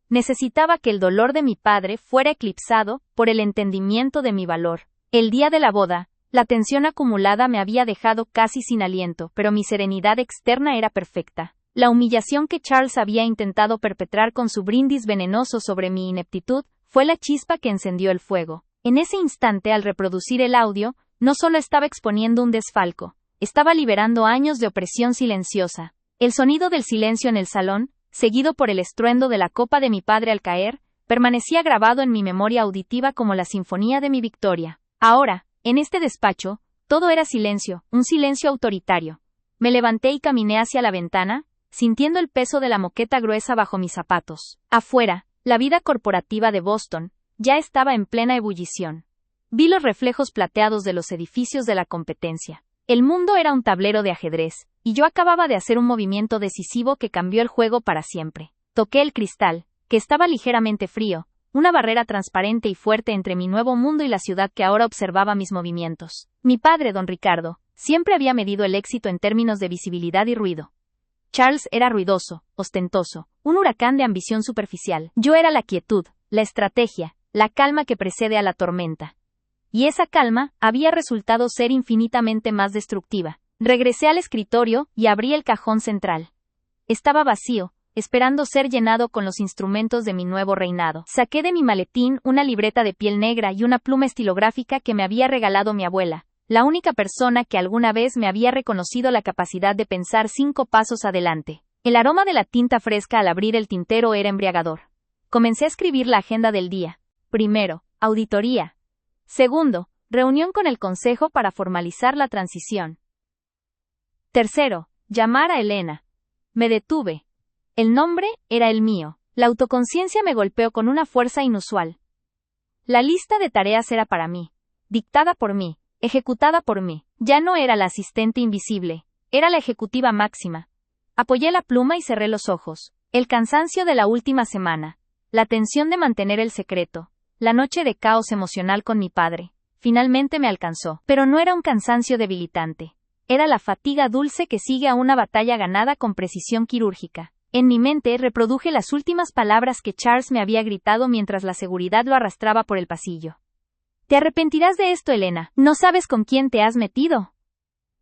Necesitaba que el dolor de mi padre fuera eclipsado por el entendimiento de mi valor. El día de la boda, La tensión acumulada me había dejado casi sin aliento, pero mi serenidad externa era perfecta. La humillación que Charles había intentado perpetrar con su brindis venenoso sobre mi ineptitud fue la chispa que encendió el fuego. En ese instante, al reproducir el audio, no solo estaba exponiendo un desfalco, estaba liberando años de opresión silenciosa. El sonido del silencio en el salón, seguido por el estruendo de la copa de mi padre al caer, permanecía grabado en mi memoria auditiva como la sinfonía de mi victoria. Ahora, en este despacho, todo era silencio, un silencio autoritario. Me levanté y caminé hacia la ventana, sintiendo el peso de la moqueta gruesa bajo mis zapatos. Afuera, la vida corporativa de Boston ya estaba en plena ebullición. Vi los reflejos plateados de los edificios de la competencia. El mundo era un tablero de ajedrez, y yo acababa de hacer un movimiento decisivo que cambió el juego para siempre. Toqué el cristal, que estaba ligeramente frío, una barrera transparente y fuerte entre mi nuevo mundo y la ciudad que ahora observaba mis movimientos. Mi padre, don Ricardo, siempre había medido el éxito en términos de visibilidad y ruido. Charles era ruidoso, ostentoso, un huracán de ambición superficial. Yo era la quietud, la estrategia, la calma que precede a la tormenta. Y esa calma había resultado ser infinitamente más destructiva. Regresé al escritorio y abrí el cajón central. Estaba vacío, esperando ser llenado con los instrumentos de mi nuevo reinado. Saqué de mi maletín una libreta de piel negra y una pluma estilográfica que me había regalado mi abuela, la única persona que alguna vez me había reconocido la capacidad de pensar 5 pasos adelante. El aroma de la tinta fresca al abrir el tintero era embriagador. Comencé a escribir la agenda del día. Primero, auditoría. Segundo, reunión con el consejo para formalizar la transición. Tercero, llamar a Elena. Me detuve. El nombre era el mío. La autoconciencia me golpeó con una fuerza inusual. La lista de tareas era para mí, dictada por mí, ejecutada por mí. Ya no era la asistente invisible, era la ejecutiva máxima. Apoyé la pluma y cerré los ojos. El cansancio de la última semana, la tensión de mantener el secreto, la noche de caos emocional con mi padre, finalmente me alcanzó. Pero no era un cansancio debilitante. Era la fatiga dulce que sigue a una batalla ganada con precisión quirúrgica. En mi mente reproduje las últimas palabras que Charles me había gritado mientras la seguridad lo arrastraba por el pasillo. «Te arrepentirás de esto, Elena. No sabes con quién te has metido».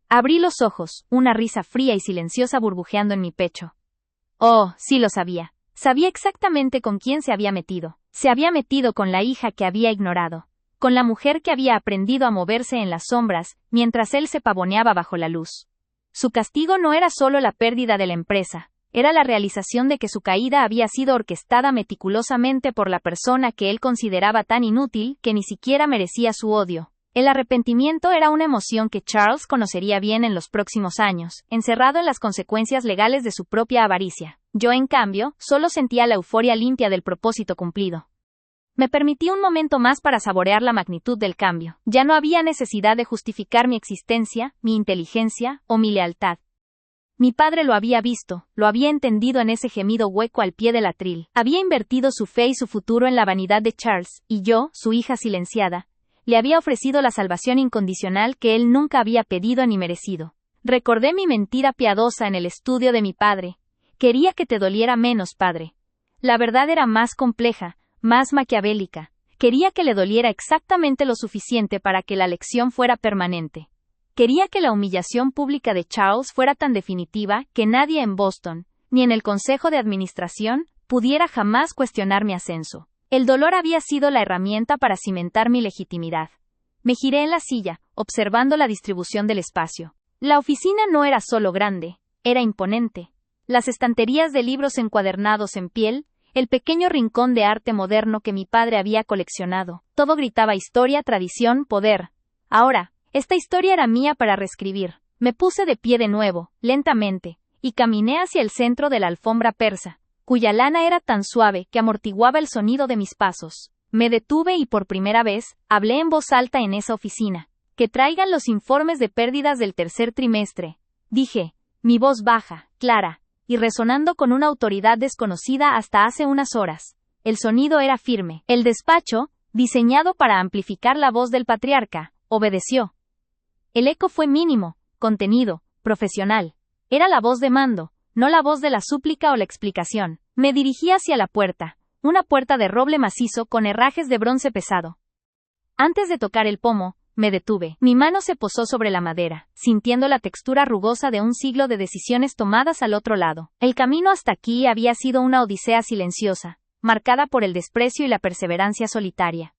Abrí los ojos, una risa fría y silenciosa burbujeando en mi pecho. Oh, sí lo sabía. Sabía exactamente con quién se había metido. Se había metido con la hija que había ignorado, con la mujer que había aprendido a moverse en las sombras, mientras él se pavoneaba bajo la luz. Su castigo no era solo la pérdida de la empresa. Era la realización de que su caída había sido orquestada meticulosamente por la persona que él consideraba tan inútil que ni siquiera merecía su odio. El arrepentimiento era una emoción que Charles conocería bien en los próximos años, encerrado en las consecuencias legales de su propia avaricia. Yo, en cambio, solo sentía la euforia limpia del propósito cumplido. Me permití un momento más para saborear la magnitud del cambio. Ya no había necesidad de justificar mi existencia, mi inteligencia o mi lealtad. Mi padre lo había visto, lo había entendido en ese gemido hueco al pie del atril. Había invertido su fe y su futuro en la vanidad de Charles, y yo, su hija silenciada, le había ofrecido la salvación incondicional que él nunca había pedido ni merecido. Recordé mi mentira piadosa en el estudio de mi padre. Quería que te doliera menos, padre. La verdad era más compleja, más maquiavélica. Quería que le doliera exactamente lo suficiente para que la lección fuera permanente. Quería que la humillación pública de Charles fuera tan definitiva que nadie en Boston, ni en el Consejo de Administración, pudiera jamás cuestionar mi ascenso. El dolor había sido la herramienta para cimentar mi legitimidad. Me giré en la silla, observando la distribución del espacio. La oficina no era solo grande, era imponente. Las estanterías de libros encuadernados en piel, el pequeño rincón de arte moderno que mi padre había coleccionado, todo gritaba historia, tradición, poder. Ahora, esta historia era mía para reescribir. Me puse de pie de nuevo, lentamente, y caminé hacia el centro de la alfombra persa, cuya lana era tan suave que amortiguaba el sonido de mis pasos. Me detuve y por primera vez, hablé en voz alta en esa oficina. Que traigan los informes de pérdidas del tercer trimestre, dije, mi voz baja, clara, y resonando con una autoridad desconocida hasta hace unas horas. El sonido era firme. El despacho, diseñado para amplificar la voz del patriarca, obedeció. El eco fue mínimo, contenido, profesional. Era la voz de mando, no la voz de la súplica o la explicación. Me dirigí hacia la puerta, una puerta de roble macizo con herrajes de bronce pesado. Antes de tocar el pomo, Me detuve. Mi mano se posó sobre la madera, sintiendo la textura rugosa de un siglo de decisiones tomadas al otro lado. El camino hasta aquí había sido una odisea silenciosa, marcada por el desprecio y la perseverancia solitaria.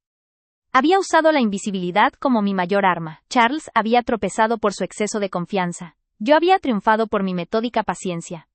Había usado la invisibilidad como mi mayor arma. Charles había tropezado por su exceso de confianza. Yo había triunfado por mi metódica paciencia.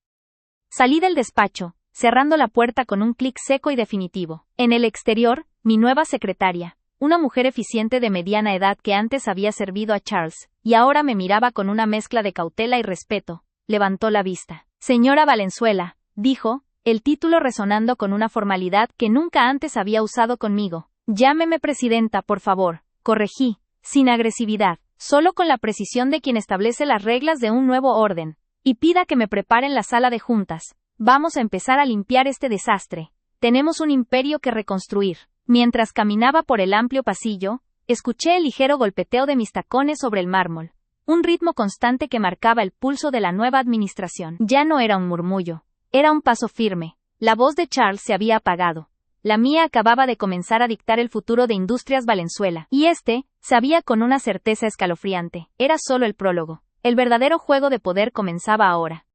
Salí del despacho, cerrando la puerta con un clic seco y definitivo. En el exterior, mi nueva secretaria, una mujer eficiente de mediana edad que antes había servido a Charles, y ahora me miraba con una mezcla de cautela y respeto, levantó la vista. Señora Valenzuela, dijo, el título resonando con una formalidad que nunca antes había usado conmigo. Llámeme presidenta, por favor, corregí, sin agresividad, solo con la precisión de quien establece las reglas de un nuevo orden, y pida que me preparen la sala de juntas. Vamos a empezar a limpiar este desastre. Tenemos un imperio que reconstruir. Mientras caminaba por el amplio pasillo, escuché el ligero golpeteo de mis tacones sobre el mármol, un ritmo constante que marcaba el pulso de la nueva administración. Ya no era un murmullo, era un paso firme. La voz de Charles se había apagado. La mía acababa de comenzar a dictar el futuro de Industrias Valenzuela, y sabía con una certeza escalofriante, era solo el prólogo. El verdadero juego de poder comenzaba ahora.